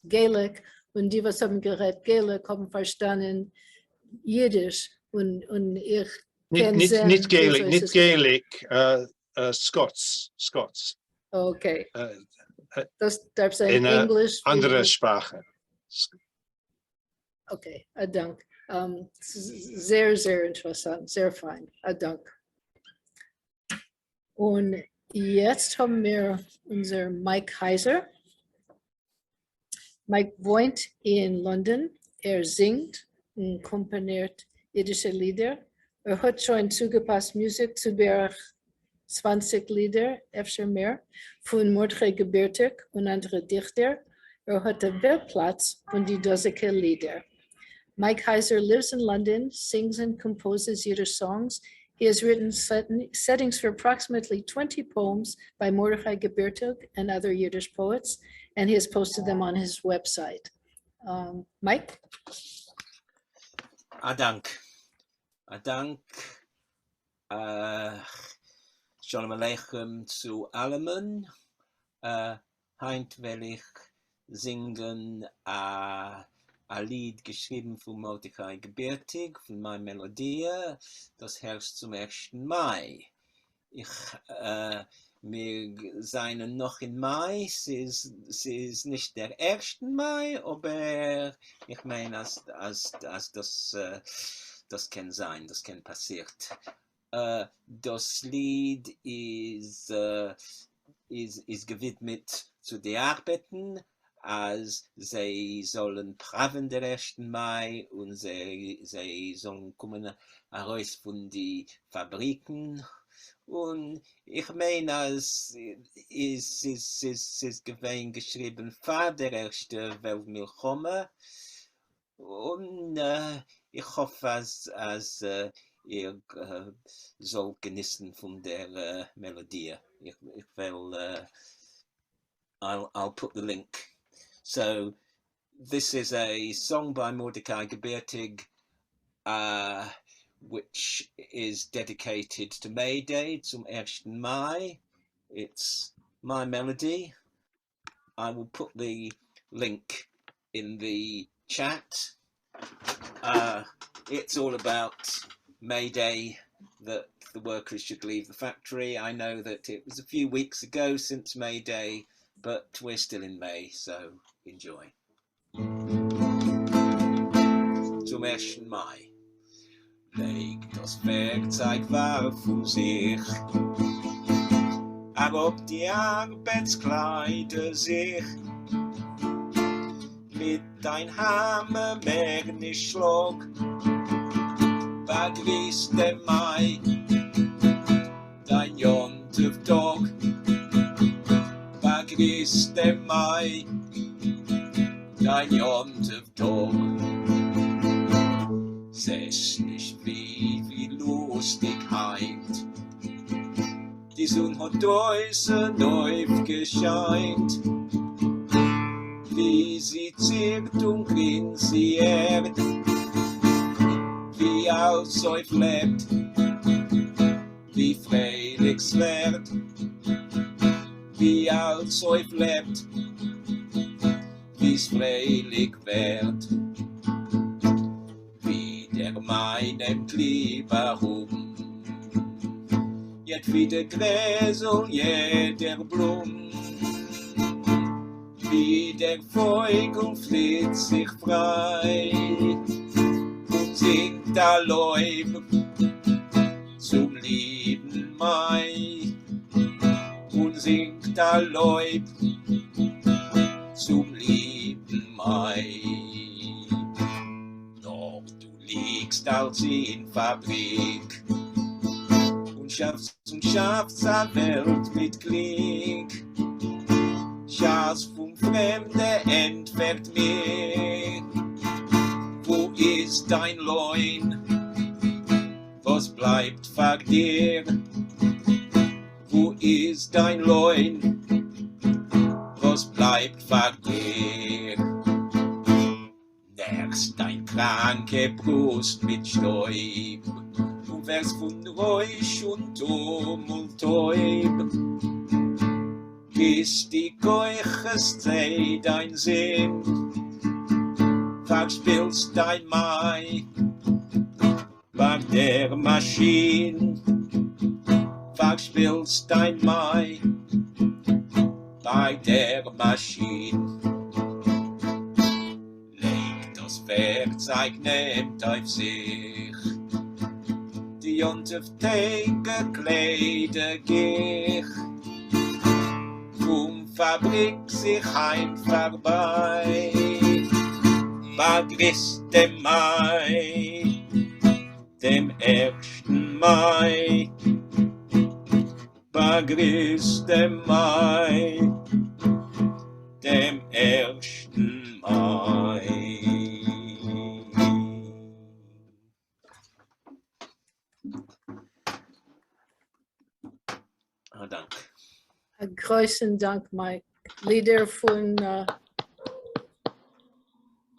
Gaelic, und die, was haben geredet Gaelic, haben verstanden Jiddisch. Und ich kann sehen, Nicht Gaelic, wieso ist nicht es- Gaelic, Scots. Okay. Das darf sein In Englisch. andere Sprache. Okay, Dank. Sehr, sehr interessant, sehr fein. Dank. Und jetzt haben wir unser Mike Heiser. Mike wohnt in London. Singt und komponiert jiddische Lieder. Hat schon zugepasst Musik zu Berg 20 Lieder, öfter mehr, von Mordechai Gebirtig und andere Dichter. Hat den Weltplatz und die Doseke Lieder. Mike Heiser lives in London, sings and composes Yiddish songs. He has written settings for approximately 20 poems by Mordechai Gebirtig and other Yiddish poets, and he has posted them on his website. Mike? Adank. Shalom Aleichem zu allen. Heint will ich singen a Lied geschrieben von Mordechai Gebirtig, von meiner Melodie. Das herrscht zum 1. Mai. Wir seien noch in Mai. Sie ist nicht der 1. Mai, aber ich meine, als das kann sein, das kann passiert. Das Lied ist gewidmet zu den Arbeiten, als sie sollen praven der 1. Mai und sie sollen kommen heraus von den Fabriken. Und ich meine, es ist gewesen geschrieben vor der 1. Weltmilchome. Und ich hoffe, als ihr soll genießen von der Melodie. Ich will, I'll put the link. So, this is a song by Mordechai Gebirtig, which is dedicated to May Day, zum 1. Mai. It's my melody. I will put the link in the chat. It's all about May Day, that the workers should leave the factory. I know that it was a few weeks ago since May Day, but we're still in May, so enjoy. Zum 1. Mai. Leg das Werkzeug war von sich, aber ob die Arbeitskleider sich mit dein Hammer mehr nicht schlug, war gewiss der Mai, dein Jontef-Tag, war gewiss der Mai, dein Jontef-Tag. Seh's nicht wie Lustigkeit, die Sonne hat uns aufgescheint, wie sie zirkt und grinsiert, wie aussäuflebt, wie freilich wird, wie aussäuflebt, wie's freilich wird, wie der meinem lieber rum, jede Gräsel, jeder Blum, wie der Vogel flieht sich frei und singt a Läub zum lieben Mai und singt a Läub zum lieben Mai. Doch du liegst als in Fabrik und schaffst a Welt mit Glück. Schaß vom Fremde entfernt mir. Wo ist dein Leun? Was bleibt vor dir? Wo ist dein Leun? Was bleibt vor dir? Nährst dein kranke Brust mit Stäub, du wärst von Räusch und Tumultäub. Bis die Keuches Zeit dein Sinn, verspielst dein Mai bei der Maschine, verspielst dein Mai bei der Maschine. Leg das Werkzeug nehmt auf sich, die untertäge Kleider gich, vom Fabrik sich heim vorbei, vergiss dem Mai, dem 1. Mai, vergiss dem Mai, dem 1. Mai. Danke. Großen Dank, Mike. Lieder von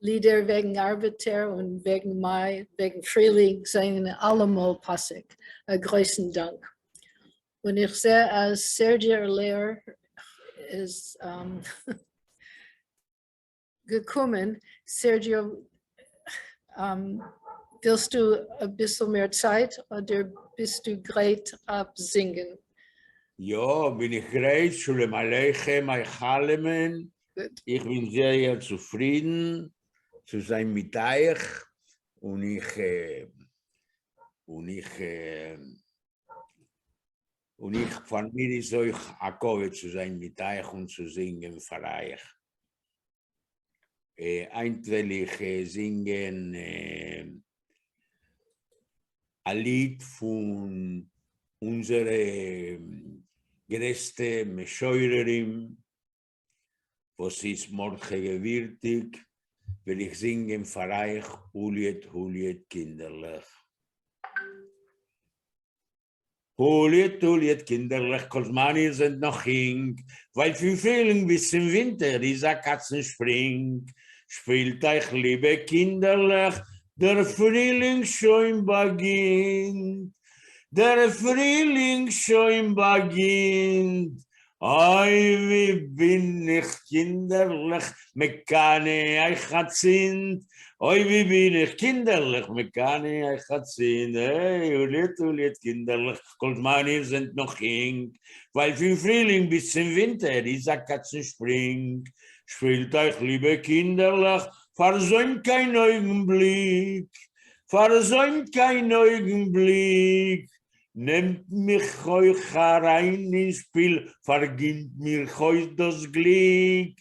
Lieder wegen Arbeiter und wegen Mai, wegen Frühling, seien allemal passig. Großen Dank. Und ich sehe, als Sergio Lehr ist gekommen. Sergio, willst du ein bisschen mehr Zeit oder bist du bereit absingen? Ja, bin ich bereit. Shalom Aleichem, Eichalemen. Gut. Ich bin sehr zufrieden zu sein mit euch und ich von mir ist euch Akove zu sein mit euch und zu singen für euch. Eint will ich singen ein Lied von unserer größte Mescheurerin, was ist morgen gewürdig, will ich singen für euch, Huliet, Huliet, kinderlich. Huliet, Huliet, kinderlich, Kosmani sind noch hing, weil vom Frühling bis zum Winter ist ein Katzenspring. Spielt euch, liebe kinderlich, der Frühling schon beginnt. Der Frühling schon beginnt. Oi, wie bin ich kinderlich, mekane euch Jazint. Oi, wie bin ich kinderlich, mekane euch Jazint. Hey, Uliet, kinderlich, Goldmani sind noch hing. Weil vom Frühling bis zum Winter ist ein Katzenspring. Spielt euch, liebe kinderlich, versäumt kein Augenblick. Versäumt kein Augenblick. Nehmt mich euch herein ins Spiel, vergibt mir euch das Glück.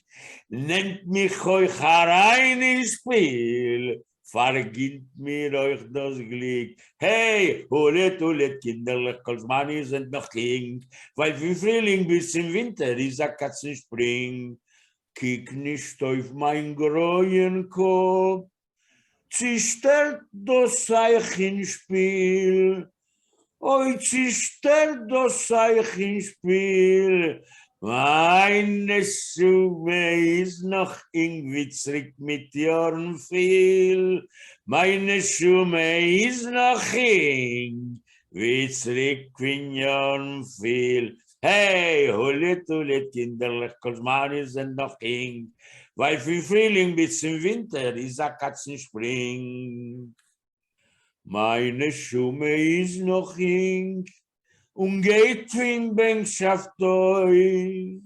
Nehmt mich euch herein ins Spiel, vergibt mir euch das Glück. Hey, Huliet, Huliet, kinderlich, Kosmani sind noch hing, weil vom Frühling bis zum Winter ist ein Katzenspring. Kick nicht auf mein greuen Kopf, sie stellt das Zeichenspiel. Oi, sie stellt das Zeichenspiel, Meine Schuhe ist noch irgendwie zurück mit Jahren viel. Meine Schuhe ist noch irgendwie zurück mit Jahren viel. Hey, hulit, hulit, kinderlich, Kosmani sind noch weil für Frühling bis zum Winter ist ein Katzenspring. Meine Schuhe ist noch und geht in Bänkschaft euch,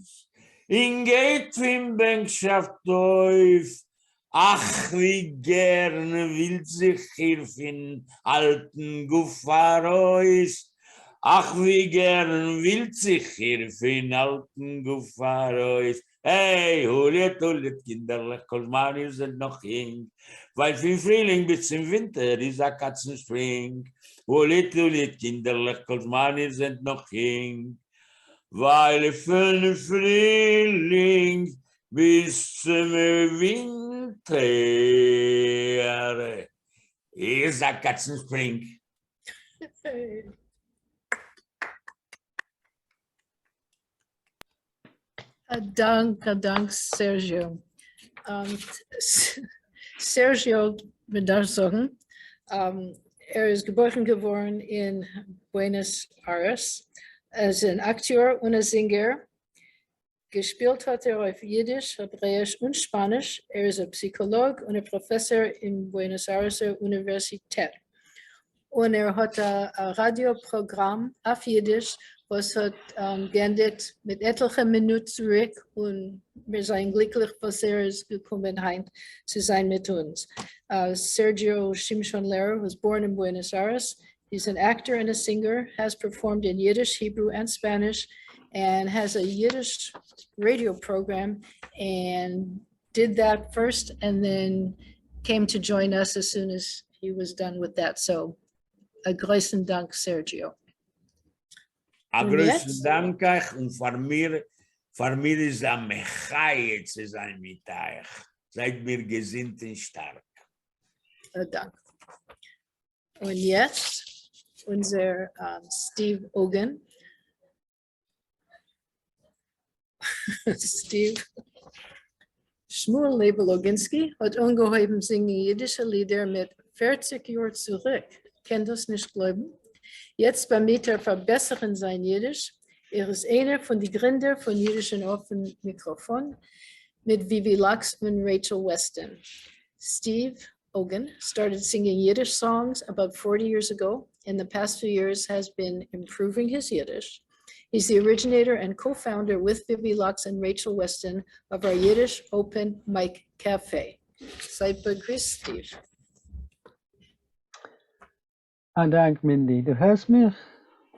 in geht in Bänkschaft euch. Ach, wie gerne will sich hier von alten Gufarois. Ach, wie gern will sich hier von alten Gufarois. Hey, hulet, hulet, kinderlich, Kosmani sind noch weil für Frühling bis zum Winter ist ein Katzenspring. Hulet, kinderlich, Kosmani sind noch weil für den Frühling bis zum Winter ist ein Katzenspring. Dank, Sergio. Sergio, wir darf sagen, ist geboren geworden in Buenos Aires. Er ist ein Akteur und ein Sänger. Gespielt hat er auf Jiddisch, Hebräisch und Spanisch. Er ist ein Psychologe und ein Professor in Buenos Aires Universität. Und er hat ein Radioprogramm auf Jiddisch, was hat geendet mit etlichen Minuten zurück. Und wir sind glücklich, was ist gekommen heim zu sein mit uns. Sergio Shimshon Lehrer was born in Buenos Aires. He's an actor and a singer, has performed in Yiddish, Hebrew, and Spanish, and has a Yiddish radio program, and did that first and then came to join us as soon as he was done with that. So a großen Dank, Sergio. A Und großen jetzt? Dank euch und für mir ist ein Mechai zu sein mit euch. Seid mir gesinnt und stark. Dank. Und jetzt unser Steve Ogen. Steve Shmuel Leibel-Oginski hat ungeheuben singen jiddische Lieder mit 40 Jahren zurück. Kennt das nicht glauben? Jetzt beim Mieter verbessern sein Jiddisch. Er ist einer von den Gründern von Yiddischen Open Mikrofon mit Vivi Lux und Rachel Weston. Steve Ogen started singing Yiddish songs about 40 years ago. In the past few years has been improving his Yiddish. He's the originator and co-founder with Vivi Lux and Rachel Weston of our Yiddish Open Mic Café. Seid begrüßt, Steve. Dank, Mindy. Du hörst mich?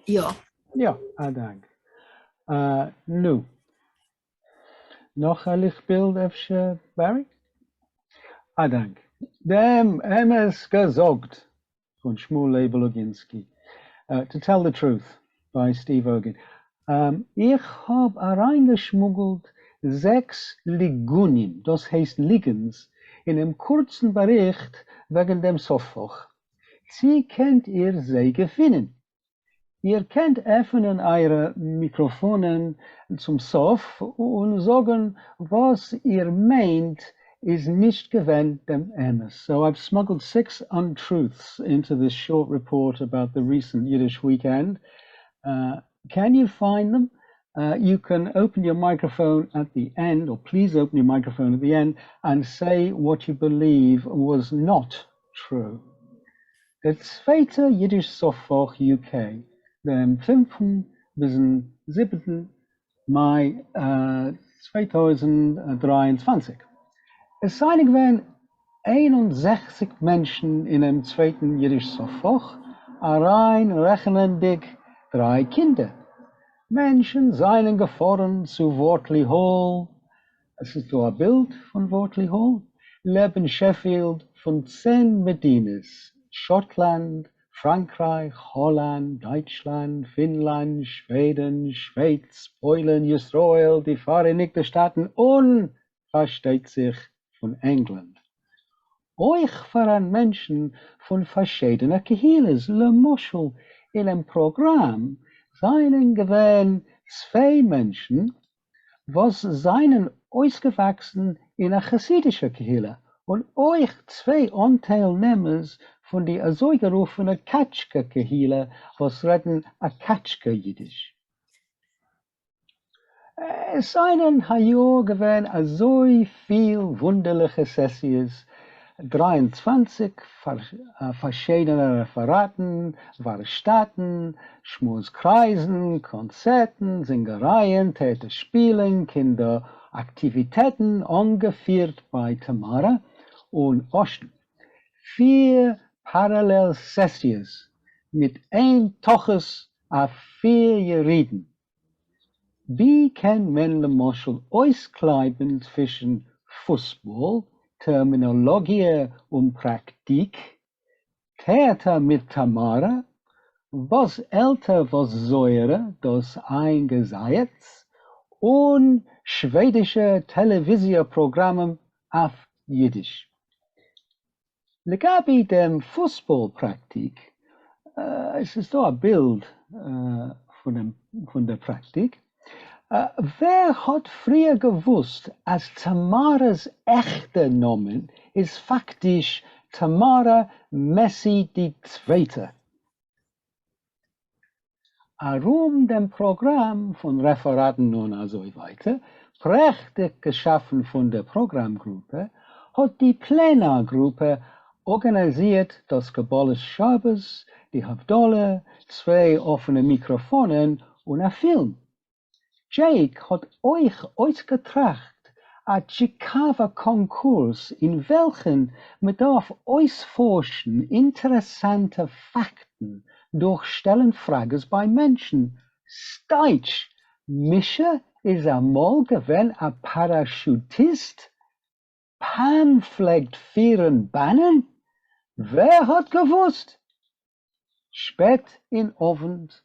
Ja. Ja, dank. Nu, noch ein Lichtbild, Barry? Dank. Dem MS gesagt von Shmuel Leibel-Oginski. To Tell the Truth by Steve Ogen. Ich habe reingeschmuggelt 6 Ligunim, das heißt Ligens, in einem kurzen Bericht wegen dem Soffach. Sie könnt ihr sie gewinnen. Ihr könnt öffnen eure Mikrofonen zum Sof und sagen, was ihr meint, is nicht gewähnt dem MS. So I've smuggled 6 untruths into this short report about the recent Yiddish weekend. Can you find them? You can open your microphone at the end, or please open your microphone at the end and say what you believe was not true. Der zweite Yiddish Soffach UK, dem 5. bis 7. Mai 2023. Es seien gewesen 61 Menschen in dem zweiten Yiddish Soffach, rein rechnendig 3 Kinder. Menschen seien gefahren zu Wortley Hall. Es ist so ein Bild von Wortley Hall. Leben Sheffield von 10 Medinas. Schottland, Frankreich, Holland, Deutschland, Finnland, Schweden, Schweiz, Polen, Israel, die Vereinigten Staaten und versteht sich von England. Euch waren Menschen von verschiedenen Kehilles, Le Moschel, in einem Programm seien gewähnt 2 Menschen, was seien ausgewachsen in einer chassidischen Kirche und euch zwei Anteilnehmers von die so gerufene Katschke-Kirche, was reden a Katschke-Jiddisch. Es seien Jahr gewesen so viel wunderliche Sessions, 23 verschiedene Referaten, Varstaten, Schmuskreisen, Konzerten, Singereien, Theaterspielen, Kinderaktivitäten, angeführt bei Tamara und Osten. 4 Parallel-Sessions mit ein Toches auf 4 Gereden. Wie kann man Moschel auskleiden zwischen Fußball, Terminologie und Praktik, Theater mit Tamara, was älter, was säure, das eingesetzt und schwedische Televisionprogramme auf Jiddisch. Legabi dem Fußballpraktik, es ist da ein Bild von der Praktik. Wer hat früher gewusst, als Tamaras echter Name ist faktisch Tamara Messi die Zweite? Warum dem Programm von Referaten und so weiter, prächtig geschaffen von der Programmgruppe, hat die Plenargruppe organisiert das Gebäude Schabes, die Havdalah, 2 offene Mikrofonen und ein Film. Jake hat euch ausgetracht, ein Chicago-Konkurs, in welchen man darf ausforschen interessante Fakten durch Stellen Fragen bei Menschen. Steitsch, Mischa ist einmal gewesen ein Parachutist? Pam pflegt 4 Bannen? Wer hat gewusst? Spät in Abend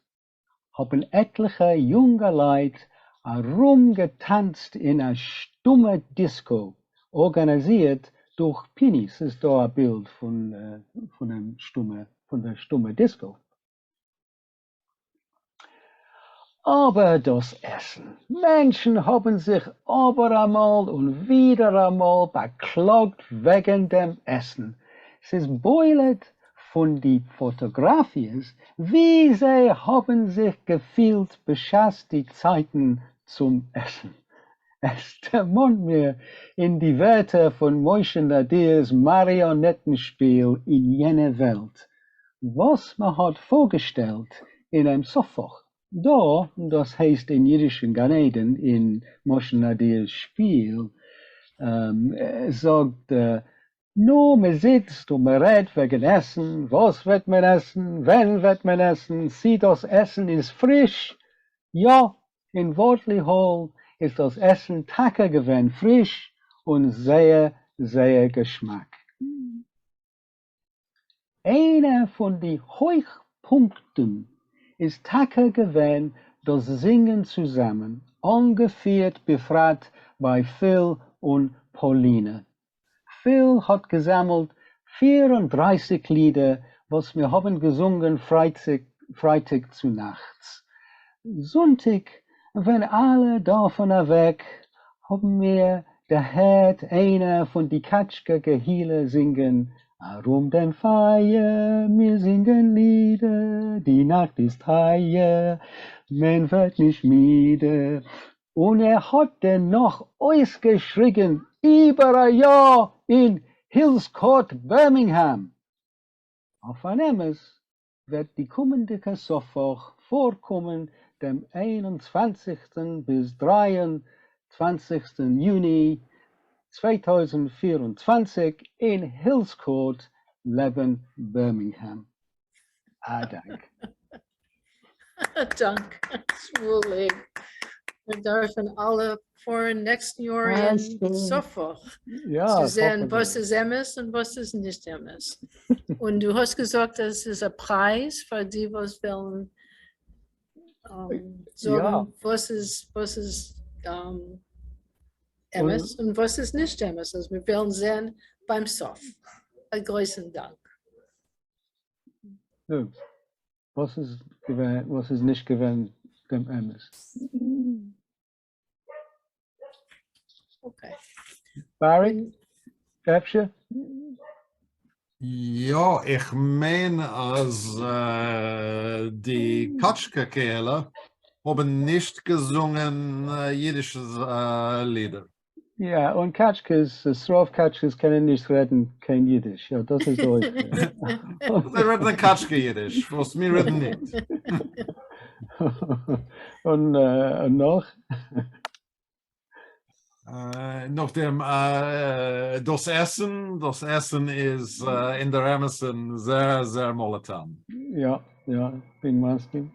haben etliche junge Leute herumgetanzt in einer stumme Disco, organisiert durch Pinis. Das ist da ein Bild von der stumme Disco. Aber das Essen. Menschen haben sich aber einmal und wieder einmal beklagt wegen dem Essen. Es ist beulet von die Fotografien, wie sie haben sich gefühlt, beschast die Zeiten zum Essen. Es dämmert mir in die Werte von Moshe Nadirs Marionettenspiel in jene Welt, was man hat vorgestellt in einem Sofach. Da, das heißt in jüdischen Ganeden, in Moshe Nadirs Spiel, sagt, no, man sitzt und man redet wegen Essen, was wird man essen, wenn wird man essen, sieht das Essen ist frisch. Ja, in Wortlichol ist das Essen Tage gewesen frisch und sehr, sehr Geschmack. Einer von den Hochpunkten ist Tage gewesen, das Singen zusammen, angeführt, befragt bei Phil und Pauline. Phil hat gesammelt 34 Lieder, was wir haben gesungen Freitag zu nachts. Sonntag, wenn alle davon weg, haben wir der Herd einer von die Katschke-Gehiele singen. Warum denn Feier, wir singen Lieder, die Nacht ist heier, man wird nicht müde. Und hat denn noch ausgeschrien, über ein Jahr in Hills Court, Birmingham. Auf einmal wird die kommende Sofort vorkommen, dem 21. bis 23. Juni 2024 in Hills Court, Leben, Birmingham. Dank. Dank, Schwulig. Wir dürfen alle vor nächsten Jahr in Sofort zu sehen, was ist MS und was ist nicht MS. Und du hast gesagt, das ist ein Preis für die, was wollen sagen, was ist MS und was ist nicht MS. Also wir wollen sehen beim Sof. Einen großen Dank. Ja. Was ist nicht gewesen, dem MS? Okay. Barry, Efsche? Ja, ich meine, als die Katschka-Kerle haben nicht gesungen jiddische Lieder. Ja, und Katschkes, Strof Katschkes können nicht reden, kein Jiddisch. Ja, das ist Deutsch. Sie reden Katschka-Jiddisch, was wir reden nicht. Und noch? Nachdem das Essen ist in der Emerson sehr, sehr moletan. Ja, bin Maski.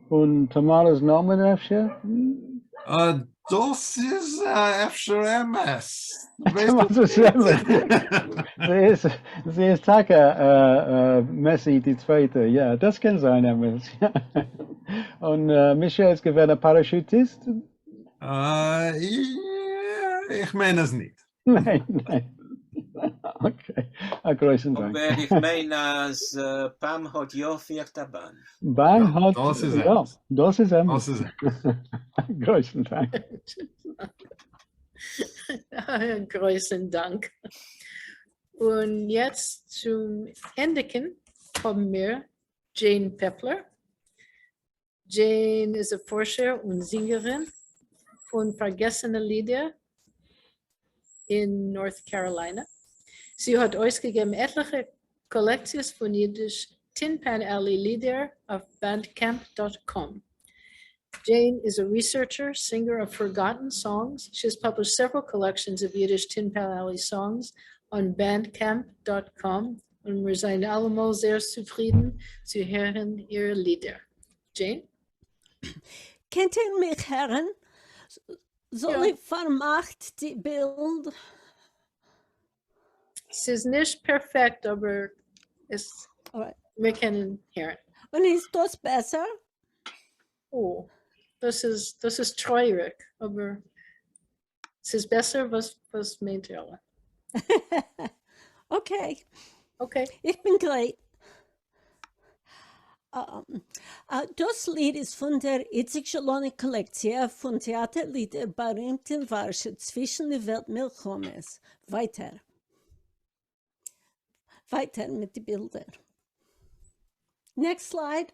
Und Tamara's Namen, Efsche? Das ist efter MS. Was ist sie ist Taka Messi, die Zweite. Ja, das kann sein, MS. Und Michel ist gewesen Parachutist? Ich meine es nicht. Nein. Okay, großen Dank. Aber ich meine, als Pam hat ja vierte Bahn. Bang Ja, hat, das ist ja, es. das ist MS. Das ist es. Großen Dank. Großen Dank. Und jetzt zum Endigen haben wir Jane Pepler. Jane ist eine Forscher und Sängerin von vergessenen Lieder in North Carolina. Sie hat ausgegeben etliche Kollektions von Yiddish Tin Pan Alley Lieder auf bandcamp.com. Jane is a researcher, singer of forgotten songs. She has published several collections of Yiddish Tin Pan Alley songs on bandcamp.com. Und wir sind allemal sehr zufrieden zu hören ihre Lieder. Jane? Kennt ihr mich hören? Soll Ja. ich vermacht die Bild? Es ist nicht perfekt, aber Alright. wir können hören. Und ist das besser? Oh, das ist traurig, aber es ist besser, was meint ihr alle? Okay, Okay. ich bin great. Das Lied ist von der Yiddish Open Kollektion von Theaterlieder berühmten Warsche zwischen den Weltmilchomes. Weiter mit den Bildern. Next slide.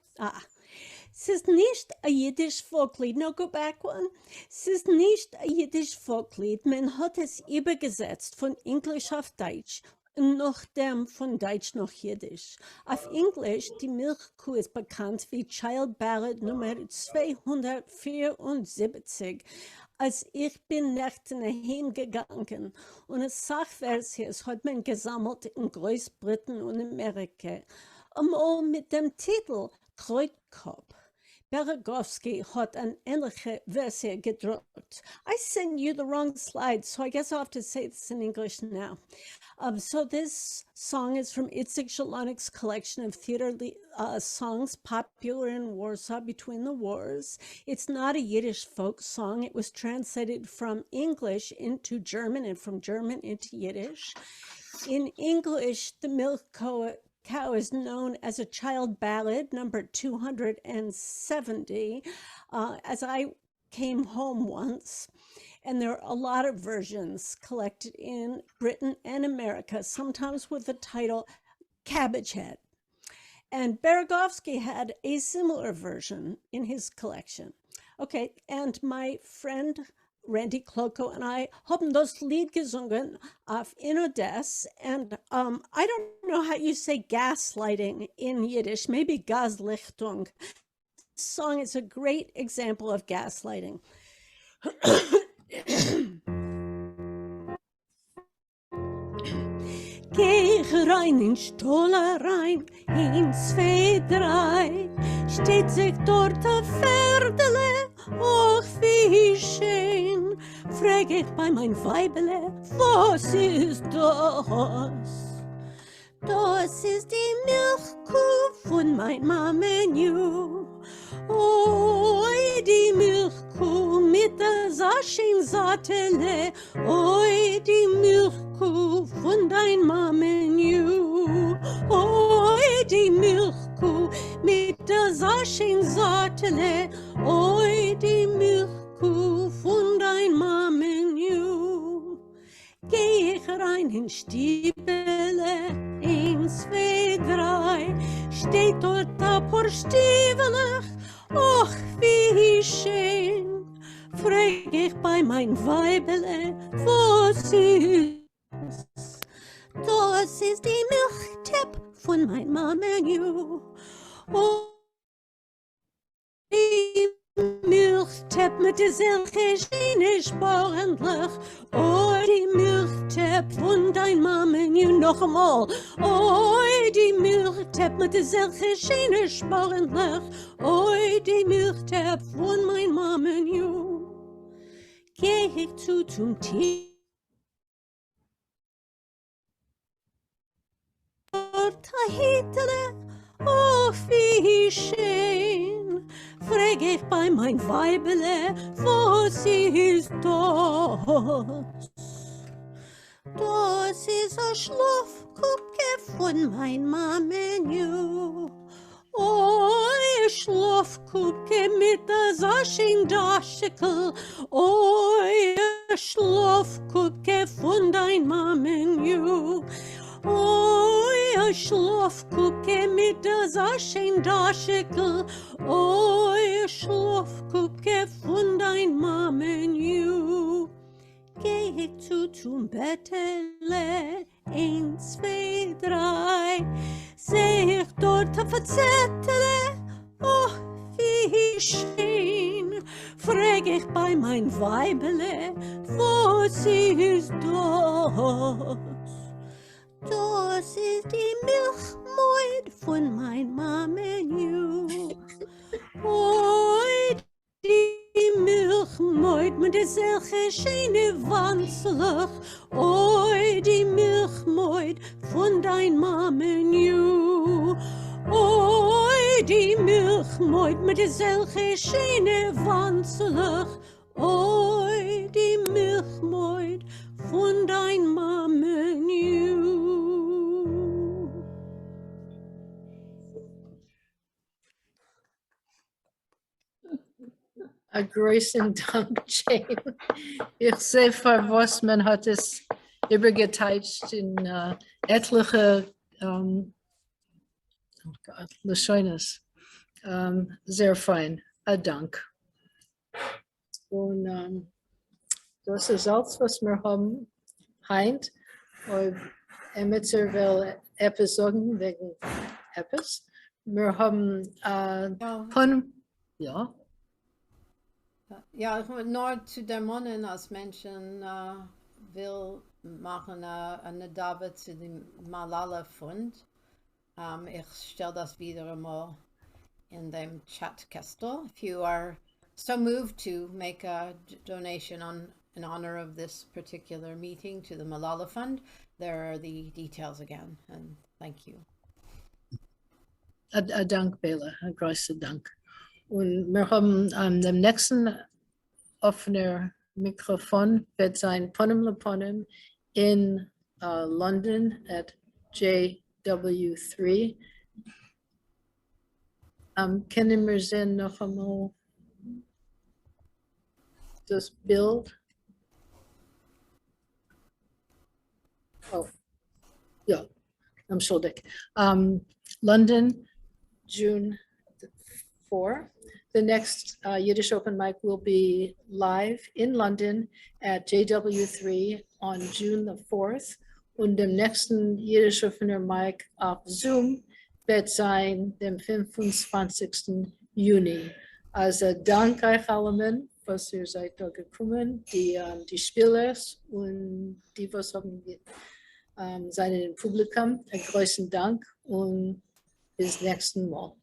Es ist nicht ein Yiddish Folklied. No, go back one. Es ist nicht ein Yiddish Folklied. Man hat es übergesetzt von Englisch auf Deutsch. Und noch dem von Deutsch nach Jiddisch. Auf Englisch, die Milchkuh ist bekannt wie Child Ballad Nummer 274. Als ich bin Nächten heimgegangen und es Sachversies hat man gesammelt in Großbritannien und Amerika. Einmal mit dem Titel Kreutkopf. Beragowski hat an ähnliche Version gedruckt. I sent you the wrong slide, so I guess I'll have to say this in English now. So this song is from Itzik Shalonek's collection of theater songs popular in Warsaw between the wars. It's not a Yiddish folk song. It was translated from English into German and from German into Yiddish. In English, the milk cow is known as a child ballad, number 270. As I came home once, and there are a lot of versions collected in Britain and America, sometimes with the title Cabbage Head. And Beragowski had a similar version in his collection. Okay, and my friend Randy Kloko and I haben das Lied gesungen auf Inodess, and I don't know how you say gaslighting in Yiddish, maybe Gaslichtung. This song is a great example of gaslighting. Geh rein in Stoller rein, 1, 2, 3, steht sich dort ein Pferdele, och wie schön. Frag ich bei mein Weibele, was ist das? Das ist die Milchkuh von mein Mamenju. Oi, die Milchkuh mit der Saschin-Satele. Oi, die Milchkuh von dein Mamenju. Oi, die Milchkuh mit der Saschin-Satele. Oi, die Milchkuh von dein Mamenju. Stiebele, 1, 2, 3, steht dort ein paar Stiebelech, och, wie schön. Frag ich bei mein Weibele, was ist? Das ist die Milchtipp von mein Mama, oh, die Milchtipp mit der Silke schöne sporendlich. Oh, die Milchtipp von dein Mama noch einmal. Oh, die Milchtipp mit der Silke schöne sporendlich. Oh, die Milchtipp von mein Mama. Geh ich zum Tier. Hitler, oh, wie schön. Frag ich bei mein Weibele, was ist das? Das ist ein Schlafkupke von mein Mamenju. Oh, ein Schlafkupke mit der Saschendaschkel. Oh, ein Schlafkupke von dein Mamenju. Oh, ein Schlafkupke mit der Saschendaschkel. Oh, ein Schlafkupke von dein Mamenju. Geh ich zum Bettele, 1, 2, 3, seh ich dort auf der Zettel, oh, wie schön. Frag ich bei mein Weibele, was ist das? Das ist die Milchmäud von mein Mamenju. Oh, die Milchmäud mit der solche schöne Wanzelach. Oh, die Milchmäud von dein Mamenju. Oh, die Milchmäud mit der solche schöne Wanzelach. Oh, die Milchmäud von dein Mamenju. A großen Dank, Jane. Ich sehe, für was man hat es übergeteilt in etliche oh Gott, Lashonas. Sehr fein. A Dank. Und das ist alles, was wir haben heint. Und Emitzer will etwas sagen wegen etwas. Wir haben ja. Ja, ich nur zu der Monnen als Menschen will machen eine Dabe zu dem Malala-Fund. Ich stelle das wieder einmal in dem Chatkästel. If you are so moved to make a donation in honor of this particular meeting to the Malala Fund, there are the details again, and thank you. A Dank, Bela, a großer Dank. Und wir haben an dem nächsten offener Mikrofon wird sein Ponem le Ponem in London at JW3. Können wir sehen noch einmal das Bild? Oh, ja, I'm schuldig. London, June 4. The next Yiddish Open Mic will be live in London at JW3 on June the 4th. Und dem nächsten Yiddish Open Mic auf Zoom wird sein dem 25. Juni. Also danke euch allen, was ihr seid da gekommen, die Spielers und die, was haben seien im Publikum. Einen großen Dank und bis nächsten Mal.